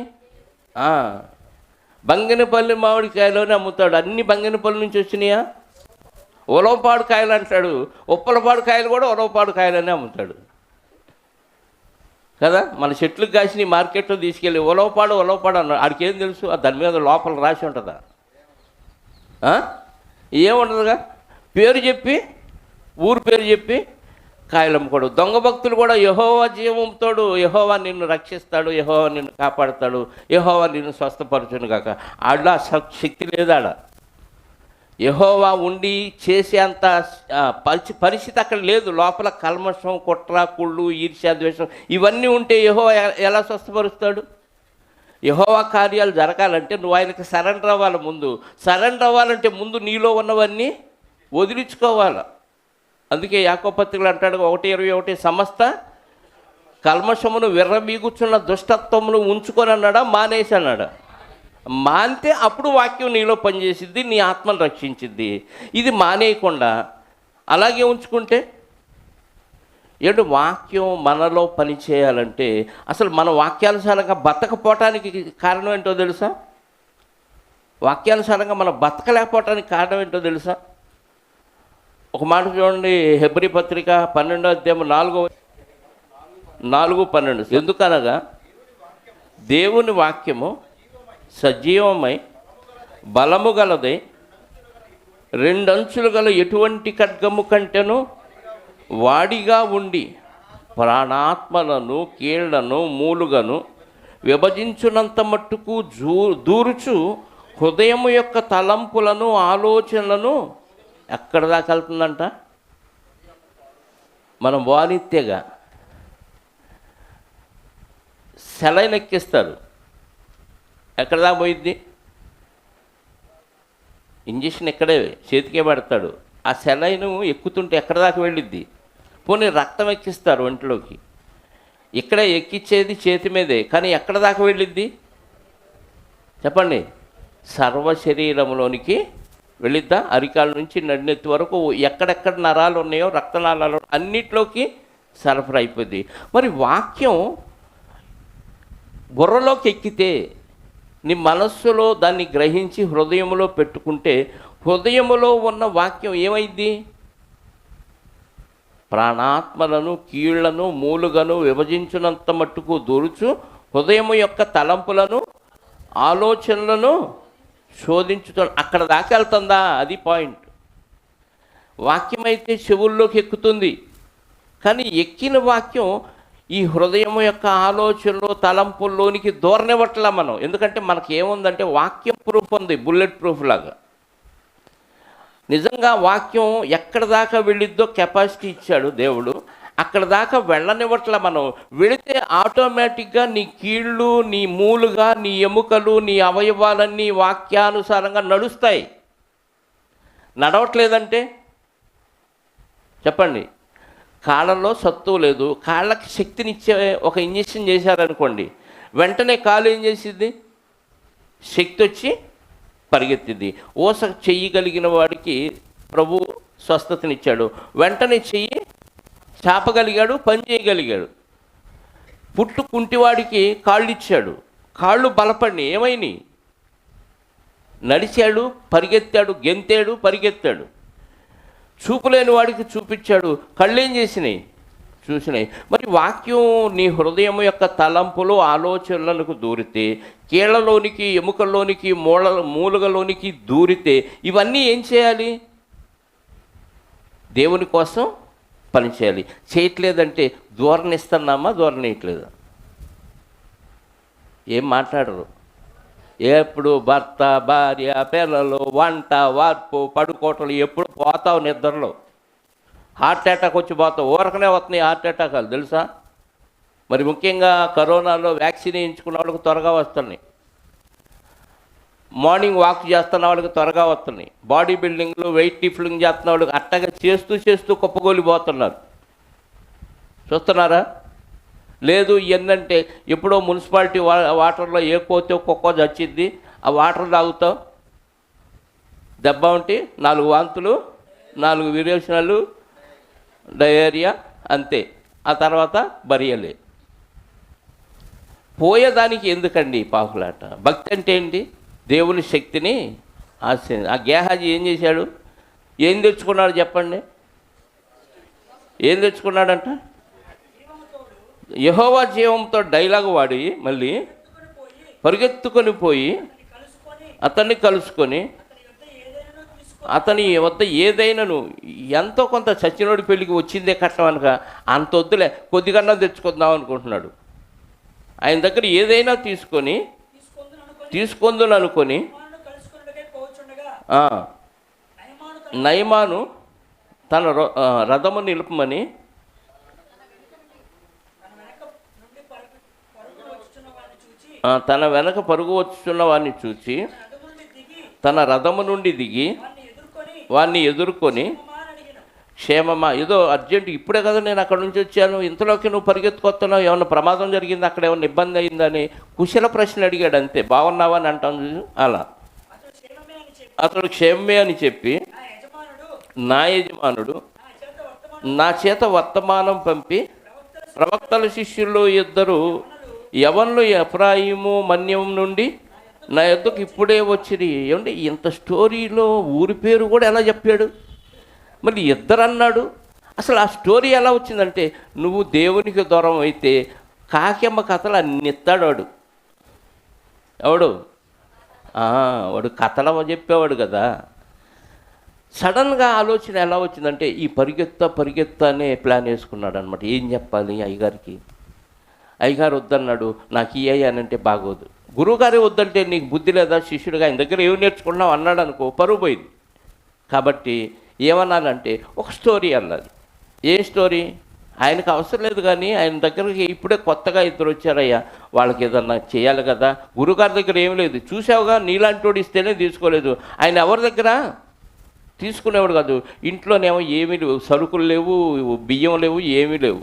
బంగినపల్లి మామిడికాయలోనే అమ్ముతాడు. అన్ని బంగినపల్లి నుంచి వచ్చినాయా? ఉలవపాడు కాయలు అంటాడు. ఉప్పలపాడు కాయలు కూడా ఉలవపాడు కాయలనే అమ్ముతాడు కదా. మన చెట్లకు కాసిన మార్కెట్లో తీసుకెళ్ళి ఉలవపాడు అన్నాడు. ఆడికి ఏం తెలుసు? దాని మీద లోపల రాసి ఉంటుందా? ఏముండదుగా. పేరు చెప్పి, ఊరు పేరు చెప్పి కాయలు అమ్ముకోడు. దొంగ భక్తులు కూడా యెహోవా జీవంతోడు, యెహోవా నిన్ను రక్షిస్తాడు, యెహోవా నిన్ను కాపాడుతాడు, యెహోవా నిన్ను స్వస్థపరచును కాక. ఆడ శక్తి లేదాడ. యెహోవా ఉండి చేసే అంత పరిస్థితి అక్కడ లేదు. లోపల కల్మషం, కుట్ర, కుళ్ళు, ఈర్ష్య, ద్వేషం ఇవన్నీ ఉంటే యెహోవా ఎలా స్వస్థపరుస్తాడు? యెహోవా కార్యాలు జరగాలంటే నువ్వు ఆయనకి సరెండర్ అవ్వాలి. ముందు సరెండర్ అవ్వాలంటే ముందు నీలో ఉన్నవన్నీ వదిలించుకోవాలి. అందుకే యాకోబు పత్రికలో అంటాడు 1:21, సమస్త కల్మషమును విర్రమీగుచున్న దుష్టత్వమును ఉంచుకొని అన్నాడా, మానేసి అన్నాడా? మానితే అప్పుడు వాక్యం నీలో పనిచేసిద్ది, నీ ఆత్మను రక్షించిద్ది. ఇది మానేయకుండా అలాగే ఉంచుకుంటే ఏంటి? వాక్యం మనలో పని చేయాలంటే అసలు మన వాక్యానుసారంగా బతకపోవటానికి కారణం ఏంటో తెలుసా? వాక్యానుసారంగా మనం బతకలేకపోవటానికి కారణం ఏంటో తెలుసా? ఒక మాట చూడండి, హెబ్రీ పత్రిక 12వ అధ్యాయం 4:12. ఎందుకనగా దేవుని వాక్యము సజీవమై బలము గలదై రెండంచులు గల ఎటువంటి ఖడ్గము కంటెను వాడిగా ఉండి ప్రాణాత్మలను, కీళ్లను, మూలుగను విభజించునంత మట్టుకు దూరుచు హృదయము యొక్క తలంపులను, ఆలోచనలను ఎక్కడ దాకా వెళ్తుందంట? మనం వానిత్యగా సెలైన్ ఎక్కిస్తారు. ఎక్కడ దాకా పోయిద్ది? ఇంజక్షన్ ఇక్కడే చేతికే పెడతాడు. ఆ సెలైన్ ఎక్కుతుంటే ఎక్కడ దాకా వెళ్ళిద్ది? పోనీ రక్తం ఎక్కిస్తారు ఒంట్లోకి, ఇక్కడే ఎక్కిచ్చేది చేతి మీదే, కానీ ఎక్కడ దాకా వెళ్ళిద్ది చెప్పండి? సర్వ శరీరంలోనికి వెళ్ళిద్దా? అరికాల నుంచి నడినెత్తి వరకు ఎక్కడెక్కడ నరాలు ఉన్నాయో, రక్తనాళాలు అన్నిట్లోకి సరఫరా అయిపోద్ది. మరి వాక్యం బుర్రలోకి ఎక్కితే, నీ మనస్సులో దాన్ని గ్రహించి హృదయంలో పెట్టుకుంటే, హృదయములో ఉన్న వాక్యం ఏమైంది? ప్రాణాత్మలను, కీళ్లను, మూలుగను విభజించినంత మట్టుకు దూరుచు హృదయము యొక్క తలంపులను, ఆలోచనలను శోధించుతా. అక్కడ దాకా వెళ్తుందా? అది పాయింట్. వాక్యం అయితే చెవుల్లోకి ఎక్కుతుంది, కానీ ఎక్కిన వాక్యం ఈ హృదయం యొక్క ఆలోచనలు, తలంపుల్లోనికి దూరనివ్వట్లా మనం. ఎందుకంటే మనకి ఏముందంటే వాక్యం ప్రూఫ్ ఉంది, బుల్లెట్ ప్రూఫ్ లాగా. నిజంగా వాక్యం ఎక్కడ దాకా వెళ్ళిద్దో కెపాసిటీ ఇచ్చాడు దేవుడు, అక్కడ దాకా వెళ్ళనివ్వట్లా మనం. వెళితే ఆటోమేటిక్గా నీ కీళ్ళు, నీ మూలుగా, నీ ఎముకలు, నీ అవయవాలన్నీ వాక్యానుసారంగా నడుస్తాయి. నడవట్లేదంటే చెప్పండి. కాళ్ళలో సత్తువు లేదు, కాళ్ళకి శక్తినిచ్చే ఒక ఇంజక్షన్ చేశారనుకోండి, వెంటనే కాలు ఏం చేసిద్ది? శక్తి వచ్చి పరిగెత్తిద్ది. ఓస చెయ్యగలిగిన వాడికి ప్రభు స్వస్థతనిచ్చాడు, వెంటనే చెయ్యి చాపగలిగాడు, పని చేయగలిగాడు. పుట్టు కుంటివాడికి కాళ్ళు ఇచ్చాడు, కాళ్ళు బలపడి ఏమైనాయి? నడిచాడు, పరిగెత్తాడు, గెంతాడు, పరిగెత్తాడు. చూపులేని వాడికి చూపించాడు, కళ్ళేం చేసినాయి? చూసినాయి. మరి వాక్యం నీ హృదయం యొక్క తలంపులు, ఆలోచనలకు దూరితే, కీళ్లలోనికి, ఎముకల్లోనికి, మూలుగలోనికి దూరితే, ఇవన్నీ ఏం చేయాలి? దేవుని కోసం పని చేయాలి. చేయట్లేదంటే దూరం ఇస్తున్నామా, దూరం వేయట్లేదా? ఏం మాట్లాడరు. ఎప్పుడు భర్త, భార్య, పిల్లలు, వంట, వార్పు, పడుకోవటం, ఎప్పుడు పోతావు నిద్రలో. హార్ట్ అటాక్ వచ్చి పోతావు. ఊరకనే వస్తున్నాయి హార్ట్ అటాకాలు తెలుసా? మరి ముఖ్యంగా కరోనాలో వ్యాక్సిన్ వేయించుకున్న వాళ్ళకి త్వరగా వస్తున్నాయి. మార్నింగ్ వాక్ చేస్తున్న వాళ్ళకి త్వరగా వస్తున్నాయి. బాడీ బిల్డింగ్లు, వెయిట్ లిఫ్టింగ్ చేస్తున్న వాళ్ళకి అట్టగా చేస్తూ కుప్పగోలిపోతున్నారు. చూస్తున్నారా? లేదు ఏంటంటే ఎప్పుడో మున్సిపాలిటీ వాటర్లో ఏ కోతే కుక్క చచ్చిద్ది, ఆ వాటర్ తాగుతావు, దెబ్బ ఉంటే 4 వాంతులు, 4 విరేచనాలు, డయేరియా, అంతే. ఆ తర్వాత బరియలే. పోయేదానికి ఎందుకండి పాకులాట? భక్తి అంటే ఏంటి? దేవుని శక్తిని ఆ గేహాజీ ఏం చేశాడు? ఏం తెచ్చుకున్నాడు చెప్పండి? ఏం తెచ్చుకున్నాడంట? యెహోవా జీవంతో డైలాగ్ వాడి మళ్ళీ పరిగెత్తుకొని పోయి అతన్ని కలుసుకొని అతని వద్ద ఏదైనాను ఎంతో కొంత చచ్చినోడి పెళ్ళికి వచ్చిందే కట్టం అనక అంత వద్దులే కొద్దిగన్నా తెచ్చుకుందాం అనుకుంటున్నాడు. ఆయన దగ్గర ఏదైనా తీసుకొందును అనుకొని నయమాను తన రథము నిలుపమని తన వెనక పరుగు వచ్చుచున్న వాడిని చూచి తన రథము నుండి దిగి వాడిని ఎదుర్కొని క్షేమమా, ఏదో అర్జెంట్ ఇప్పుడే కదా నేను అక్కడ నుంచి వచ్చాను, ఇంతలోకి నువ్వు పరిగెత్తుకొస్తున్నావు, ఏమన్నా ప్రమాదం జరిగింది, అక్కడ ఏమన్నా ఇబ్బంది అయిందని కుశల ప్రశ్న అడిగాడు అంతే. బాగున్నావా అని అంటాను. అలా అతడు క్షేమమే అని చెప్పి నా యజమానుడు నా చేత వర్తమానం పంపి ప్రవక్తల శిష్యుల్లో 2 యవనులు ఎఫ్రాయిము మన్యం నుండి నా యొద్దకు ఇప్పుడే వచ్చిరి. ఏమంటే ఇంత స్టోరీలో ఊరి పేరు కూడా ఎలా చెప్పాడు? మరి 2 అన్నాడు. అసలు ఆ స్టోరీ ఎలా వచ్చిందంటే, నువ్వు దేవునికి దూరం అయితే కాకెమ్మ కథలు అన్ని ఎత్తాడు వాడు. ఎవడు? వాడు కథలు చెప్పేవాడు కదా. సడన్గా ఆలోచన ఎలా వచ్చిందంటే, ఈ పరిగెత్తా అనే ప్లాన్ వేసుకున్నాడు అనమాట. ఏం చెప్పాలి అయ్యగారికి? అయ్యగారు వద్దన్నాడు, నాకు ఇయ్యానంటే బాగోదు. గురువుగారే వద్దంటే నీకు బుద్ధి లేదా? శిష్యుడిగా ఆయన దగ్గర ఏమి నేర్చుకున్నావు అన్నాడు అనుకో, పరువు పోయింది. కాబట్టి ఏమన్నానంటే ఒక స్టోరీ అన్నది. ఏ స్టోరీ? ఆయనకు అవసరం లేదు, కానీ ఆయన దగ్గరికి ఇప్పుడే కొత్తగా 2 వచ్చారయ్యా, వాళ్ళకి ఏదన్నా చేయాలి కదా. గురుగారి దగ్గర ఏమి లేదు, చూసావుగా, నీలాంటి వాడు ఇస్తేనే తీసుకోలేదు. ఆయన ఎవరి దగ్గర తీసుకునేవాడు కాదు. ఇంట్లోనేమో ఏమీ లేవు, సరుకులు లేవు, బియ్యం లేవు, ఏమీ లేవు.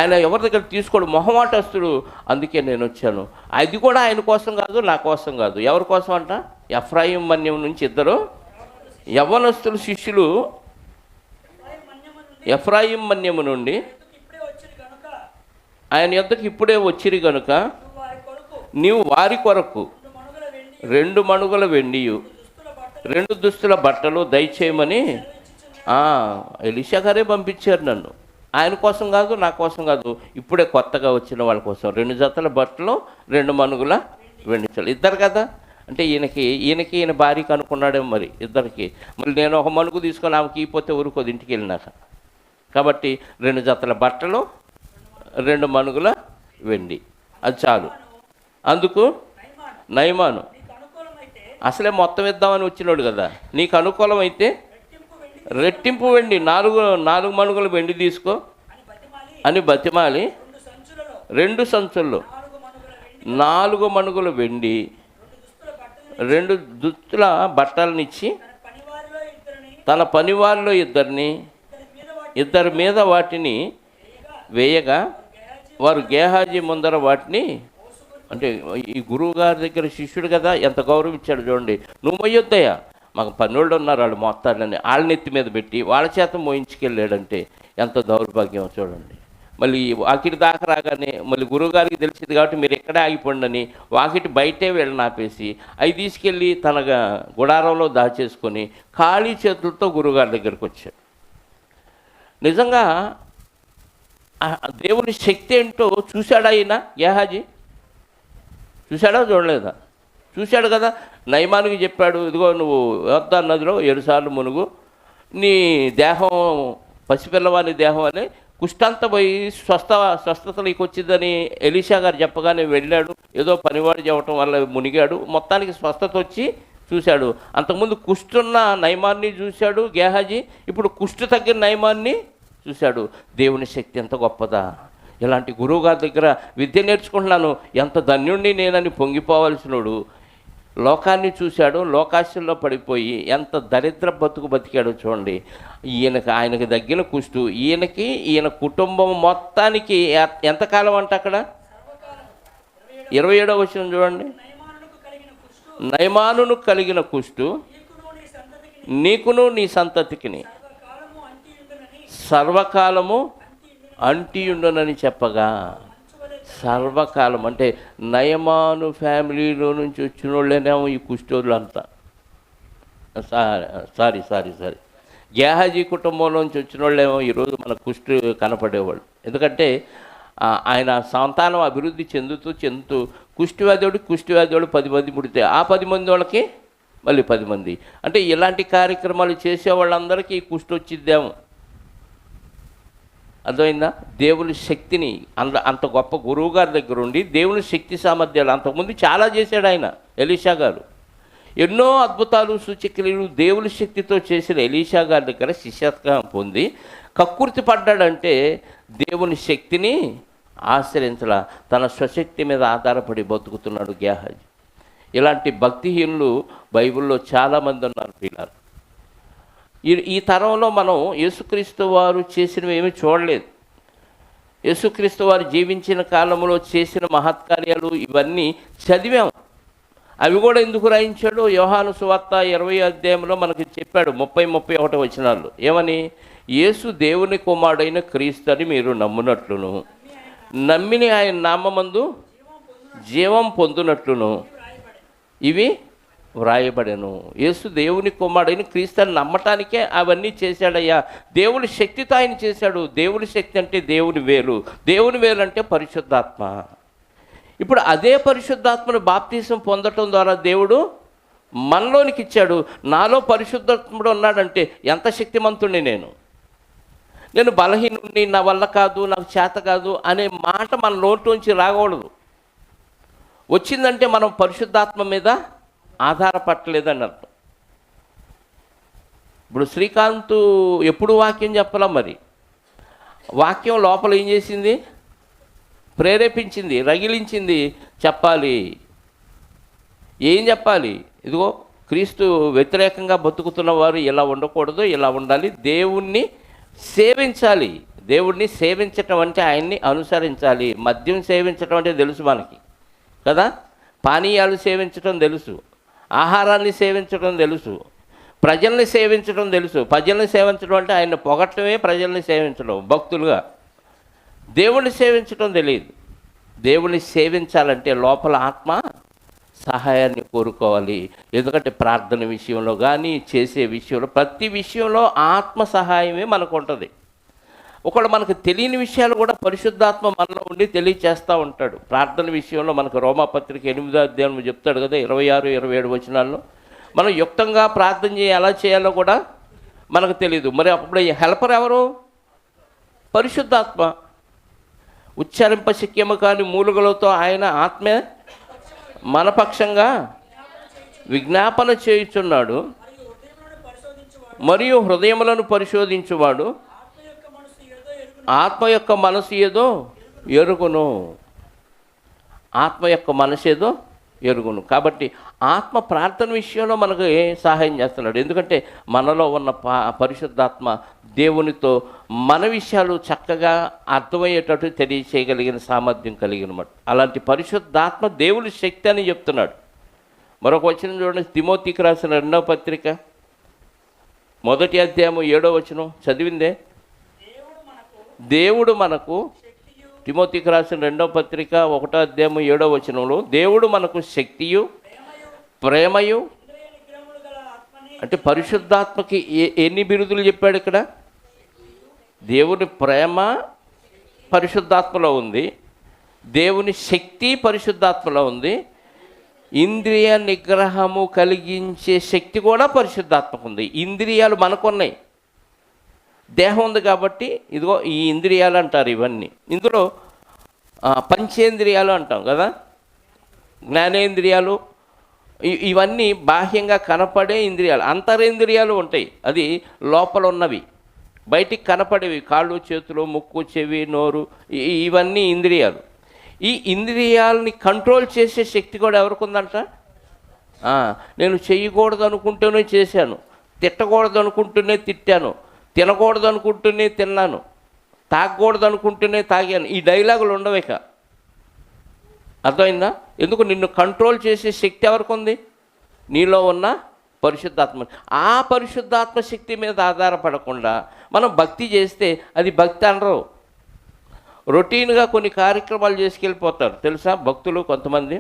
ఆయన ఎవరి దగ్గర తీసుకోడు, మొహమాటస్తుడు. అందుకే నేను వచ్చాను. అది కూడా ఆయన కోసం కాదు, నా కోసం కాదు. ఎవరి కోసం అంట? ఎఫ్రాయిం మన్యం నుంచి 2 యవ్వనస్తులు శిష్యులు ఎఫ్రాయిం మన్యము నుండి ఆయన యొద్దకు ఇప్పుడే వచ్చిరి గనుక నీవు వారి కొరకు 2 మణుగుల వెండియు 2 దుస్తుల బట్టలు దయచేయమని ఎలీషా గారే పంపించారు నన్ను. ఆయన కోసం కాదు, నా కోసం కాదు, ఇప్పుడే కొత్తగా వచ్చిన వాళ్ళ కోసం 2 జతల బట్టలు 2 మణుగుల వెండి. 2 కదా అంటే ఈయన భార్యకి అనుకున్నాడేమో మరి 2కి. మళ్ళీ నేను ఒక మణుగు తీసుకొని ఆమెకి ఇపోతే ఊరుకోదు ఇంటికి వెళ్ళినాక. కాబట్టి 2 జతల బట్టలు 2 మణుగుల వెండి, అది చాలు. అందుకు నయమాను అసలే మొత్తం ఇద్దామని వచ్చినాడు కదా, నీకు అనుకూలం అయితే రెట్టింపు వెండి 4 మణుగుల వెండి తీసుకో అని బతిమాలి 2 సంచుల్లో 4 మణుగుల వెండి 2 దుస్తుల బట్టలనిచ్చి తన పనివారిలో 2 మీద వాటిని వేయగా వారు గేహాజీ ముందర వాటిని, అంటే ఈ గురువు గారి దగ్గర శిష్యుడు కదా, ఎంత గౌరవం ఇచ్చాడు చూడండి. నువ్వు మొయ్యొద్దయ్యా, మాకు 12 ఉన్నారు వాళ్ళు మొత్తాలని వాళ్ళ నెత్తి మీద పెట్టి వాళ్ళ చేత మోయించుకెళ్ళాడంటే ఎంత దౌర్భాగ్యం చూడండి. మళ్ళీ వాకిటి దాకా రాగానే మళ్ళీ గురువుగారికి తెలిసింది కాబట్టి మీరు ఎక్కడే ఆగిపోండి అని వాకిటి బయటే వెళ్ళి ఆపేసి అవి తీసుకెళ్ళి తన గుడారంలో దాచేసుకొని ఖాళీ చేతులతో గురువుగారి దగ్గరికి వచ్చాడు. నిజంగా దేవుని శక్తి ఏంటో చూశాడా ఈయన గేహాజీ? చూశాడా చూడలేదా? చూశాడు కదా. నయమానికి చెప్పాడు, ఇదిగో నువ్వు యోర్దాను నదిలో 7 సార్లు మునుగు, నీ దేహం పసిపిల్లవాని దేహం అని కుష్టంతా పోయి స్వస్థత నీకు వచ్చిందని ఎలీషా గారు చెప్పగానే వెళ్ళాడు. ఏదో పనివాడు చెప్పడం వల్ల మునిగాడు, మొత్తానికి స్వస్థత వచ్చి చూశాడు. అంతకుముందు కుష్టున్న నయమాన్ని చూశాడు గేహాజీ, ఇప్పుడు కుష్టు తగ్గిన నయమాన్ని చూశాడు. దేవుని శక్తి ఎంత గొప్పదా! ఇలాంటి గురువుగారి దగ్గర విద్య నేర్చుకుంటున్నాను, ఎంత ధన్యుణ్ణి నేనని పొంగిపోవలసినోడు లోకాన్ని చూశాడు, లోకాశల్లో పడిపోయి ఎంత దరిద్ర బతుకు బతికాడో చూడండి. ఆయనకి తగ్గిన కుష్టు ఈయన కుటుంబం మొత్తానికి ఎంతకాలం అంట అక్కడ 27వ వచనం చూడండి. నయమానును కలిగిన కుష్టు నీకును నీ సంతతికిని సర్వకాలము అంటియుండునని చెప్పగా, సర్వకాలం అంటే నయమాను ఫ్యామిలీలో నుంచి వచ్చిన వాళ్ళేనేమో ఈ కుష్ఠోళ్ళంతా. సారీ గేహాజీ కుటుంబంలోంచి వచ్చిన వాళ్ళేమో ఈరోజు మన కుష్ఠు కనపడేవాళ్ళు. ఎందుకంటే ఆయన సంతానం అభివృద్ధి చెందుతూ కుష్ఠవ్యాధుడు 10 మంది పుడితే ఆ 10 మంది వాళ్ళకి మళ్ళీ 10 మంది. అంటే ఇలాంటి కార్యక్రమాలు చేసే వాళ్ళందరికీ ఈ కుష్ఠు వచ్చిద్దేమో. అర్థమైందా? దేవుని శక్తిని అంత గొప్ప గురువు గారి దగ్గర ఉండి దేవుని శక్తి సామర్థ్యాలు అంతకుముందు చాలా చేశాడు ఆయన. ఎలీషా గారు ఎన్నో అద్భుతాలు సూచక్రియలు దేవుని శక్తితో చేసిన ఎలీషా గారి దగ్గర శిష్యత్వం పొంది కక్కుర్తి పడ్డాడంటే దేవుని శక్తిని ఆశ్రయించలా, తన స్వశక్తి మీద ఆధారపడి బతుకుతున్నాడు గేహాజీ. ఇలాంటి భక్తిహీనులు బైబిల్లో చాలామంది ఉన్నారు పిల్లలు. ఈ తరంలో మనం యేసుక్రీస్తు వారు చేసినవి ఏమీ చూడలేదు. యేసుక్రీస్తు వారు జీవించిన కాలంలో చేసిన మహత్కార్యాలు ఇవన్నీ చదివాం. అవి కూడా ఎందుకు రాయించాడు? యోహాను సువార్త 20వ అధ్యాయంలో మనకి చెప్పాడు 30-31 వచనాలు. ఏమని? యేసు దేవుని కుమారుడైన క్రీస్తు అని మీరు నమ్మునట్లును, నమ్మిని ఆయన నామమందు జీవం పొందునట్లును ఇవి వ్రాయబడెను. యేసు దేవుని కుమారుడైన క్రీస్తుని నమ్మటానికే అవన్నీ చేశాడయ్యా. దేవుని శక్తితో ఆయన చేశాడు. దేవుని శక్తి అంటే దేవుని వేలు, దేవుని వేలు అంటే పరిశుద్ధాత్మ. ఇప్పుడు అదే పరిశుద్ధాత్మను బాప్తీసం పొందటం ద్వారా దేవుడు మనలోనికి ఇచ్చాడు. నాలో పరిశుద్ధాత్ముడు ఉన్నాడంటే ఎంత శక్తిమంతుడిని నేను బలహీనుడిని, నా వల్ల కాదు, నాకు చేత కాదు అనే మాట మన నోట్లోంచి రాకూడదు. వచ్చిందంటే మనం పరిశుద్ధాత్మ మీద ఆధారపడలేదని అర్థం. ఇప్పుడు శ్రీకాంత్ ఎప్పుడు వాక్యం చెప్పలా, మరి వాక్యం లోపల ఏం చేసింది? ప్రేరేపించింది, రగిలించింది. చెప్పాలి. ఏం చెప్పాలి? ఇదిగో క్రీస్తు వ్యతిరేకంగా బతుకుతున్న వారు ఇలా ఉండకూడదు, ఇలా ఉండాలి, దేవుణ్ణి సేవించాలి. దేవుణ్ణి సేవించటం అంటే ఆయన్ని అనుసరించాలి. మద్యం సేవించటం అంటే తెలుసు మనకి కదా, పానీయాలు సేవించటం తెలుసు, ఆహారాన్ని సేవించడం తెలుసు, ప్రజల్ని సేవించడం తెలుసు. ప్రజల్ని సేవించడం అంటే ఆయన పొగట్టమే ప్రజల్ని సేవించడం భక్తులుగా. దేవుణ్ణి సేవించడం తెలియదు. దేవుణ్ణి సేవించాలంటే లోపల ఆత్మ సహాయాన్ని కోరుకోవాలి. ఎందుకంటే ప్రార్థన విషయంలో కానీ చేసే విషయంలో ప్రతి విషయంలో ఆత్మ సహాయమే మనకు ఉంటుంది. ఒకవేళ మనకు తెలియని విషయాలు కూడా పరిశుద్ధాత్మ మనలో ఉండి తెలియచేస్తూ ఉంటాడు. ప్రార్థన విషయంలో మనకు రోమాపత్రిక 8వ అధ్యాయం చెప్తాడు కదా, 26-27 వచనాల్లో మనం యుక్తంగా ప్రార్థన ఎలా చేయాలో కూడా మనకు తెలియదు. మరి అప్పుడు హెల్పర్ ఎవరు? పరిశుద్ధాత్మ. ఉచ్చరింప శక్యము కాని మూలుగలతో ఆయన ఆత్మే మన పక్షంగా విజ్ఞాపన చేయుచున్నాడు. మరియు హృదయములను పరిశోధించువాడు ఆత్మ యొక్క మనసు ఏదో ఎరుగును. ఆత్మ యొక్క మనసు ఏదో ఎరుగును. కాబట్టి ఆత్మ ప్రార్థన విషయంలో మనకు సహాయం చేస్తున్నాడు. ఎందుకంటే మనలో ఉన్న పరిశుద్ధాత్మ దేవునితో మన విషయాలు చక్కగా అర్థమయ్యేటట్టు తెలియచేయగలిగిన సామర్థ్యం కలిగినమాట. అలాంటి పరిశుద్ధాత్మ దేవుని శక్తి అని చెప్తున్నాడు. మరొక వచనం చూడండి, తిమోతికి రాసిన 2వ పత్రిక 1వ అధ్యాయం 7వ వచనం చదివిందే. దేవుడు మనకు, తిమోతికి రాసిన 2వ పత్రిక 1వ అధ్యాయం 7వ వచనంలో దేవుడు మనకు శక్తియు ప్రేమయు, అంటే పరిశుద్ధాత్మకి ఎన్ని బిరుదులు చెప్పాడు ఇక్కడ? దేవుని ప్రేమ పరిశుద్ధాత్మలో ఉంది, దేవుని శక్తి పరిశుద్ధాత్మలో ఉంది, ఇంద్రియ నిగ్రహము కలిగించే శక్తి కూడా పరిశుద్ధాత్మకు ఉంది. ఇంద్రియాలు మనకున్నాయి, దేహం ఉంది కాబట్టి ఇదిగో ఈ ఇంద్రియాలు అంటారు ఇవన్నీ. ఇందులో పంచేంద్రియాలు అంటాం కదా, జ్ఞానేంద్రియాలు, ఇవన్నీ బాహ్యంగా కనపడే ఇంద్రియాలు. అంతరేంద్రియాలు ఉంటాయి, అది లోపల ఉన్నవి, బయటికి కనపడేవి, కాళ్ళు చేతులు ముక్కు చెవి నోరు, ఇవన్నీ ఇంద్రియాలు. ఈ ఇంద్రియాలని కంట్రోల్ చేసే శక్తి కూడా ఎవరికి ఉందంట? నేను చేయకూడదు అనుకుంటూనే చేశాను, తిట్టకూడదు అనుకుంటూనే తిట్టాను, తినకూడదు అనుకుంటూనే తిన్నాను, తాగకూడదు అనుకుంటూనే తాగాను. ఈ డైలాగులు ఉండవేక. అర్థమైందా? ఎందుకు? నిన్ను కంట్రోల్ చేసే శక్తి ఎవరికి ఉంది? నీలో ఉన్న పరిశుద్ధాత్మ. ఆ పరిశుద్ధాత్మ శక్తి మీద ఆధారపడకుండా మనం భక్తి చేస్తే అది భక్తి అనరు. రొటీన్గా కొన్ని కార్యక్రమాలు చేసుకెళ్ళిపోతారు తెలుసా భక్తులు. కొంతమంది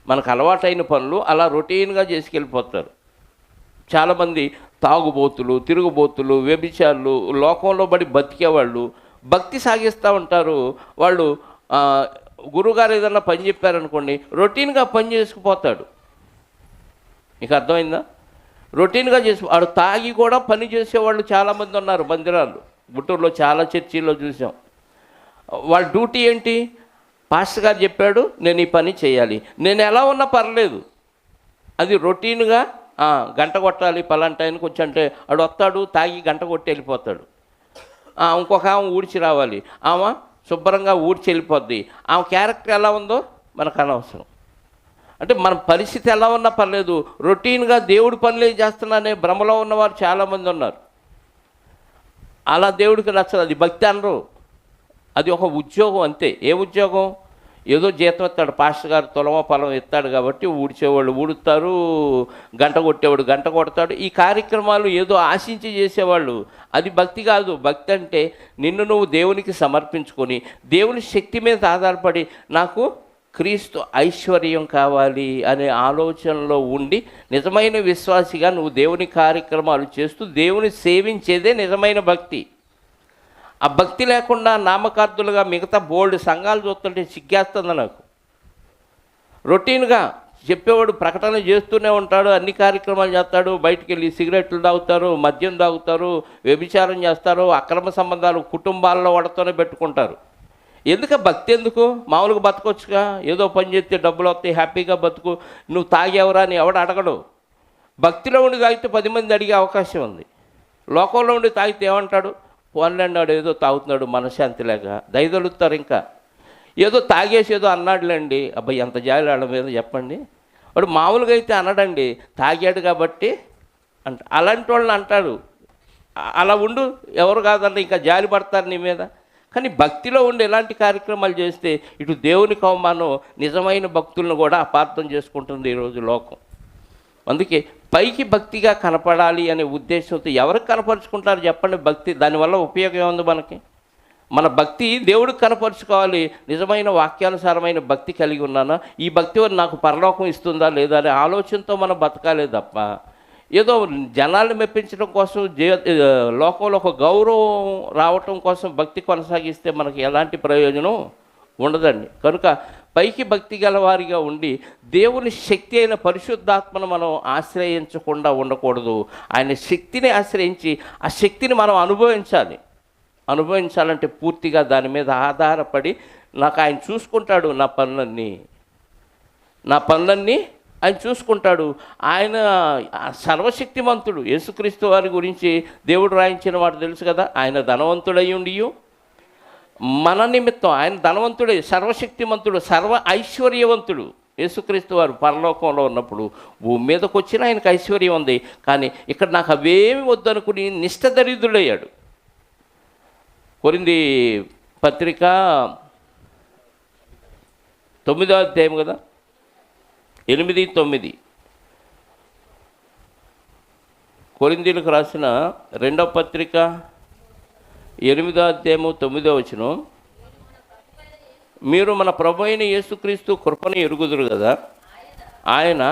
మనకు అలవాటైన పనులు అలా రొటీన్గా చేసుకెళ్ళిపోతారు. చాలామంది తాగుబోతులు, తిరుగుబోతులు, వ్యభిచారులు, లోకంలో పడి బతికేవాళ్ళు భక్తి సాగిస్తూ ఉంటారు. వాళ్ళు గురువుగారు ఏదన్నా పని చెప్పారనుకోండి, రొటీన్గా పని చేసుకుపోతాడు. నీకు అర్థమైందా? రొటీన్గా చేసి వాడు తాగి కూడా పని చేసేవాళ్ళు చాలామంది ఉన్నారు మందిరాలు. గుంటూరులో చాలా చర్చిల్లో చూసాం. వాళ్ళ డ్యూటీ ఏంటి? పాస్టర్ గారు చెప్పాడు నేను ఈ పని చేయాలి, నేను ఎలా ఉన్నా పర్లేదు, అది రొటీన్గా గంట కొట్టాలి పలాంటి ఆయనకు వచ్చి అంటే వాడు వస్తాడు, తాగి గంట కొట్టి వెళ్ళిపోతాడు. ఇంకొక ఆమె ఊడ్చి రావాలి, ఆమె శుభ్రంగా ఊడ్చి వెళ్ళిపోద్ది. ఆమె క్యారెక్టర్ ఎలా ఉందో మనకు అనవసరం. అంటే మన పరిస్థితి ఎలా ఉన్నా పర్లేదు, రొటీన్గా దేవుడి పనులే చేస్తున్నానే భ్రమలో ఉన్నవారు చాలామంది ఉన్నారు. అలా దేవుడికి నచ్చదు, అది భక్తి అనరు. అది ఒక ఉద్యోగం అంతే. ఏ ఉద్యోగం? ఏదో జీతం ఇస్తాడు, పాస్టర్ గారు తులమ పొలం ఇస్తాడు కాబట్టి ఊడ్చేవాళ్ళు ఊడుతారు, గంట కొట్టేవాడు గంట కొడతాడు. ఈ కార్యక్రమాలు ఏదో ఆశించి చేసేవాళ్ళు. అది భక్తి కాదు. భక్తి అంటే నిన్ను నువ్వు దేవునికి సమర్పించుకొని దేవుని శక్తి మీద ఆధారపడి నాకు క్రీస్తు ఐశ్వర్యం కావాలి అనే ఆలోచనలో ఉండి నిజమైన విశ్వాసిగా నువ్వు దేవుని కార్యక్రమాలు చేస్తూ దేవుని సేవించేదే నిజమైన భక్తి. ఆ భక్తి లేకుండా నామకార్థులుగా మిగతా బోల్డ్ సంఘాలు చూస్తుంటే సిగ్గేస్తుంది నాకు. రొటీన్గా చెప్పేవాడు ప్రకటన చేస్తూనే ఉంటాడు, అన్ని కార్యక్రమాలు చేస్తాడు, బయటికి వెళ్ళి సిగరెట్లు తాగుతారు, మద్యం తాగుతారు, వ్యభిచారం చేస్తారు, అక్రమ సంబంధాలు కుటుంబాల్లో వాడితోనే పెట్టుకుంటారు. ఎందుకు భక్తి? ఎందుకు? మామూలుగా బతకొచ్చుగా, ఏదో పని చేస్తే డబ్బులు వస్తాయి, హ్యాపీగా బతుకు, నువ్వు తాగేవరా అని ఎవడు అడగడు. భక్తిలో ఉండి తాగితే 10 మంది అడిగే అవకాశం ఉంది. లోకంలో ఉండి తాగితే ఏమంటాడు? పోన్లేండి ఏదో తాగుతున్నాడు మనశ్శాంతి లేక దయదలుస్తారు. ఇంకా ఏదో తాగేసి ఏదో అన్నాడులేండి, అబ్బాయి ఎంత జాలి వాళ్ళ మీద చెప్పండి. వాడు మామూలుగా అయితే అనడండి, తాగాడు కాబట్టి అంట. అలాంటి వాళ్ళని అంటాడు. అలా ఉండు, ఎవరు కాదన్న ఇంకా జాలి పడతారు నీ మీద. కానీ భక్తిలో ఉండి ఎలాంటి కార్యక్రమాలు చేస్తే ఇటు దేవునికి అవమానం, నిజమైన భక్తులను కూడా అపార్థం చేసుకుంటుంది ఈరోజు లోకం. అందుకే పైకి భక్తిగా కనపడాలి అనే ఉద్దేశంతో ఎవరికి కనపరుచుకుంటారు చెప్పండి భక్తి? దానివల్ల ఉపయోగం ఏముంది మనకి? మన భక్తి దేవుడికి కనపరుచుకోవాలి. నిజమైన వాక్యానుసారమైన భక్తి కలిగి ఉన్నానా, ఈ భక్తి వల్ల నాకు పరలోకం ఇస్తుందా లేదా అనే ఆలోచనతో మనం బతకాలే తప్ప ఏదో జనాలను మెప్పించడం కోసం, లోకంలో ఒక గౌరవం రావటం కోసం భక్తి కొనసాగిస్తే మనకి ఎలాంటి ప్రయోజనం ఉండదండి. కనుక పైకి భక్తి గలవారిగా ఉండి దేవుని శక్తి అయిన పరిశుద్ధాత్మను మనం ఆశ్రయించకుండా ఉండకూడదు. ఆయన శక్తిని ఆశ్రయించి ఆ శక్తిని మనం అనుభవించాలంటే పూర్తిగా దాని మీద ఆధారపడి నాకు ఆయన చూసుకుంటాడు. నా పనులన్నీ ఆయన చూసుకుంటాడు. ఆయన సర్వశక్తిమంతుడు. యేసుక్రీస్తు వారి గురించి దేవుడు రాయించిన వాడు తెలుసు కదా, ఆయన ధనవంతుడై ఉండి మన నిమిత్తం, ఆయన ధనవంతుడే, సర్వశక్తిమంతుడు, సర్వ ఐశ్వర్యవంతుడు. యేసుక్రీస్తు వారు పరలోకంలో ఉన్నప్పుడు భూమి మీదకి వచ్చిన ఆయనకు ఐశ్వర్యం ఉంది, కానీ ఇక్కడ నాకు అవేమి వద్దనుకుని నిష్ఠదరిద్రుడయ్యాడు. కొరింథీ పత్రిక 9వ అధ్యాయం కదా, 8-9. కొరింథీయులకు రాసిన 2వ పత్రిక 8వ అధ్యాయము 9వ వచనం. మీరు మన ప్రభు అయిన యేసుక్రీస్తు కృపను ఎరుగుదురు కదా, ఆయన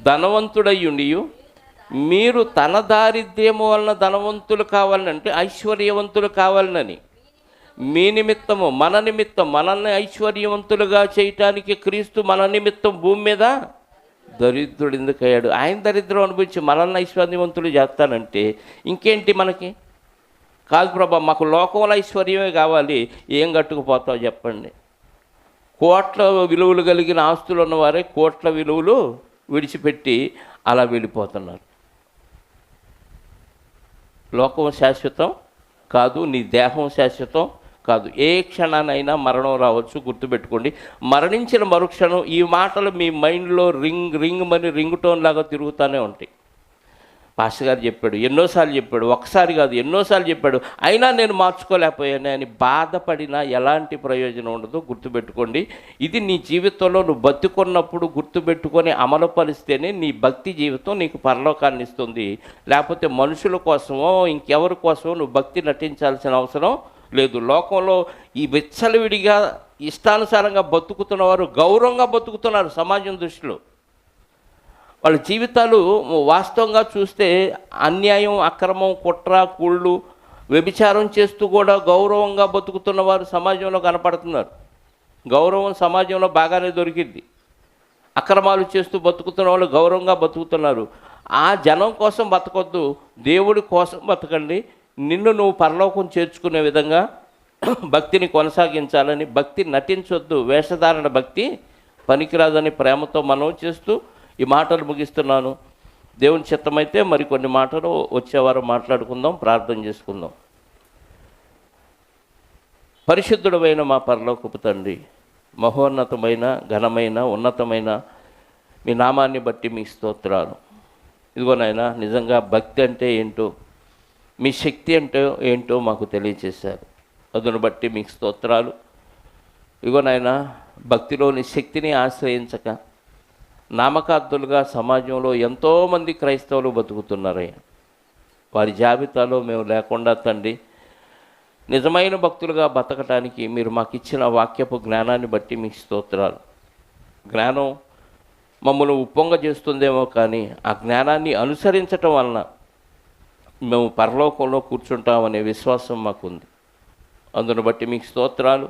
ధనవంతుడయ్యుండి మీరు తన దారిద్ర్యము వలన ధనవంతులు కావాలని, అంటే ఐశ్వర్యవంతులు కావాలని, మీ నిమిత్తము మన నిమిత్తం మనల్ని ఐశ్వర్యవంతులుగా చేయటానికి క్రీస్తు మన నిమిత్తం భూమి మీద దరిద్రుడు ఎందుకయ్యాడు? ఆయన దరిద్రం అనిపించి మనల్ని ఐశ్వర్యవంతులు చేస్తానంటే ఇంకేంటి మనకి? కాదు ప్రభా, మాకు లోకంలో ఐశ్వర్యమే కావాలి. ఏం కట్టుకుపోతావు చెప్పండి? కోట్ల విలువలు కలిగిన ఆస్తులు ఉన్నవారే కోట్ల విలువలు విడిచిపెట్టి అలా వెళ్ళిపోతున్నారు. లోకం శాశ్వతం కాదు, నీ దేహం శాశ్వతం కాదు. ఏ క్షణానైనా మరణం రావచ్చు, గుర్తుపెట్టుకోండి. మరణించిన మరుక్షణం ఈ మాటలు మీ మైండ్లో రింగ్ మని రింగ్ టోన్ లాగా తిరుగుతూనే ఉంటాయి. పాస్టర్ గారు చెప్పాడు, ఎన్నోసార్లు చెప్పాడు, ఒకసారి కాదు ఎన్నోసార్లు చెప్పాడు, అయినా నేను మార్చుకోలేకపోయాను అని బాధపడినా ఎలాంటి ప్రయోజనం ఉండదు. గుర్తుపెట్టుకోండి, ఇది నీ జీవితంలో నువ్వు బతుకున్నప్పుడు గుర్తుపెట్టుకొని అమలుపరిస్తేనే నీ భక్తి జీవితం నీకు పరలోకాన్ని ఇస్తుంది. లేకపోతే మనుషుల కోసమో ఇంకెవరి కోసమో నువ్వు భక్తి నటించాల్సిన అవసరం లేదు. లోకంలో ఈ విచ్చలవిడిగా ఇష్టానుసారంగా బతుకుతున్న వారు గౌరవంగా బతుకుతున్నారు సమాజం దృష్టిలో. వాళ్ళ జీవితాలు వాస్తవంగా చూస్తే అన్యాయం, అక్రమం, కుట్ర, కుళ్ళు, వ్యభిచారం చేస్తూ కూడా గౌరవంగా బతుకుతున్న వారు సమాజంలో కనపడుతున్నారు. గౌరవం సమాజంలో బాగానే దొరికింది. అక్రమాలు చేస్తూ బతుకుతున్న వాళ్ళు గౌరవంగా బతుకుతున్నారు. ఆ జనం కోసం బతకొద్దు, దేవుడి కోసం బతకండి. నిన్ను నువ్వు పరలోకం చేర్చుకునే విధంగా భక్తిని కొనసాగించాలని. భక్తి నటించొద్దు, వేషధారణ భక్తి పనికిరాదని ప్రేమతో మనవి చేస్తూ ఈ మాటలు ముగిస్తున్నాను. దేవుని చిత్తమైతే మరికొన్ని మాటలు వచ్చేవారు మాట్లాడుకుందాం, ప్రార్థన చేసుకుందాం. పరిశుద్ధుడమైన మా పరలోకపు తండ్రి, మహోన్నతమైన, ఘనమైన, ఉన్నతమైన మీ నామాన్ని బట్టి మీ స్తోత్రాలు. ఇదిగోనైనా నిజంగా భక్తి అంటే ఏంటో, మీ శక్తి అంటే ఏంటో మాకు తెలియచేశారు. అందును బట్టి మీకు స్తోత్రాలు. ఇదిగోనైనా భక్తిలోని శక్తిని ఆశ్రయించక నామకార్థులుగా సమాజంలో ఎంతోమంది క్రైస్తవులు బతుకుతున్నారయ్యా. వారి జాబితాలో మేము లేకుండా తండ్రి, నిజమైన భక్తులుగా బతకటానికి మీరు మాకు ఇచ్చిన వాక్యపు జ్ఞానాన్ని బట్టి మీకు స్తోత్రాలు. జ్ఞానం మమ్మల్ని ఉప్పొంగ చేస్తుందేమో కానీ ఆ జ్ఞానాన్ని అనుసరించటం వలన మేము పరలోకంలో కూర్చుంటామనే విశ్వాసం మాకుంది. అందును బట్టి మీకు స్తోత్రాలు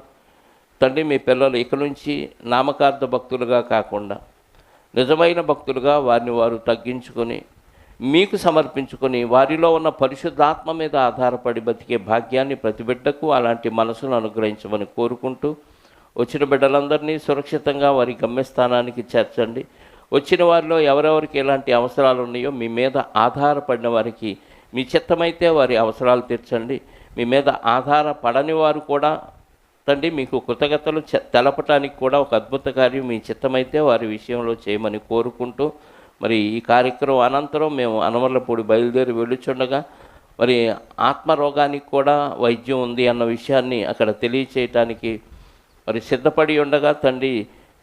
తండ్రి. మీ పిల్లలు ఇక నుంచి నామకార్థ భక్తులుగా కాకుండా నిజమైన భక్తులుగా వారిని వారు తగ్గించుకొని మీకు సమర్పించుకొని వారిలో ఉన్న పరిశుద్ధాత్మ మీద ఆధారపడి బతికే భాగ్యాన్ని ప్రతి బిడ్డకు అలాంటి మనసును అనుగ్రహించమని కోరుకుంటూ, వచ్చిన బిడ్డలందరినీ సురక్షితంగా వారి గమ్యస్థానానికి చేర్చండి. వచ్చిన వారిలో ఎవరెవరికి ఎలాంటి అవసరాలు ఉన్నాయో మీ మీద ఆధారపడిన వారికి మీ చిత్తమైతే వారి అవసరాలు తీర్చండి. మీ మీద ఆధారపడని వారు కూడా తండ్రి మీకు కృతజ్ఞతలు తెలపటానికి కూడా ఒక అద్భుత కార్యం మీ చిత్తమైతే వారి విషయంలో చేయమని కోరుకుంటూ, మరి ఈ కార్యక్రమం అనంతరం మేము అనమర్లపూడి బయలుదేరి వెళ్ళుచుండగా మరి ఆత్మరోగానికి కూడా వైద్యం ఉంది అన్న విషయాన్ని అక్కడ తెలియచేయటానికి మరి సిద్ధపడి ఉండగా తండ్రి,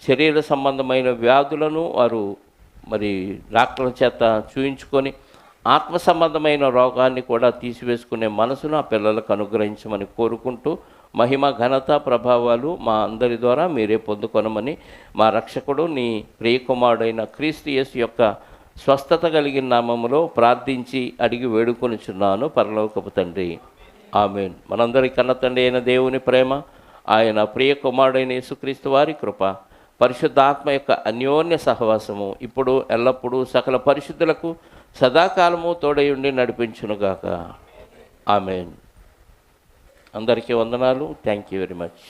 శరీర సంబంధమైన వ్యాధులను వారు మరి డాక్టర్ల చేత చూయించుకొని ఆత్మ సంబంధమైన రోగాన్ని కూడా తీసివేసుకునే మనసును ఆ పిల్లలకు అనుగ్రహించమని కోరుకుంటూ, మహిమ, ఘనత, ప్రభావాలు మా అందరి ద్వారా మీరే పొందుకొనమని మా రక్షకుడు నీ ప్రియకుమారుడైన క్రీస్తు యేసు యొక్క స్వస్థత కలిగిన నామములో ప్రార్థించి అడిగి వేడుకొనిచున్నాను పరలోకపు తండ్రి. ఆమేన్. మనందరి కన్న తండ్రి అయిన దేవుని ప్రేమ, ఆయన ప్రియకుమారుడైన యేసుక్రీస్తు వారి కృప, పరిశుద్ధాత్మ యొక్క అన్యోన్య సహవాసము ఇప్పుడు ఎల్లప్పుడూ సకల పరిశుద్ధులకు సదాకాలము తోడయుండి నడిపించునుగాక. ఆమేన్. అందరికీ వందనాలు. Thank you very much.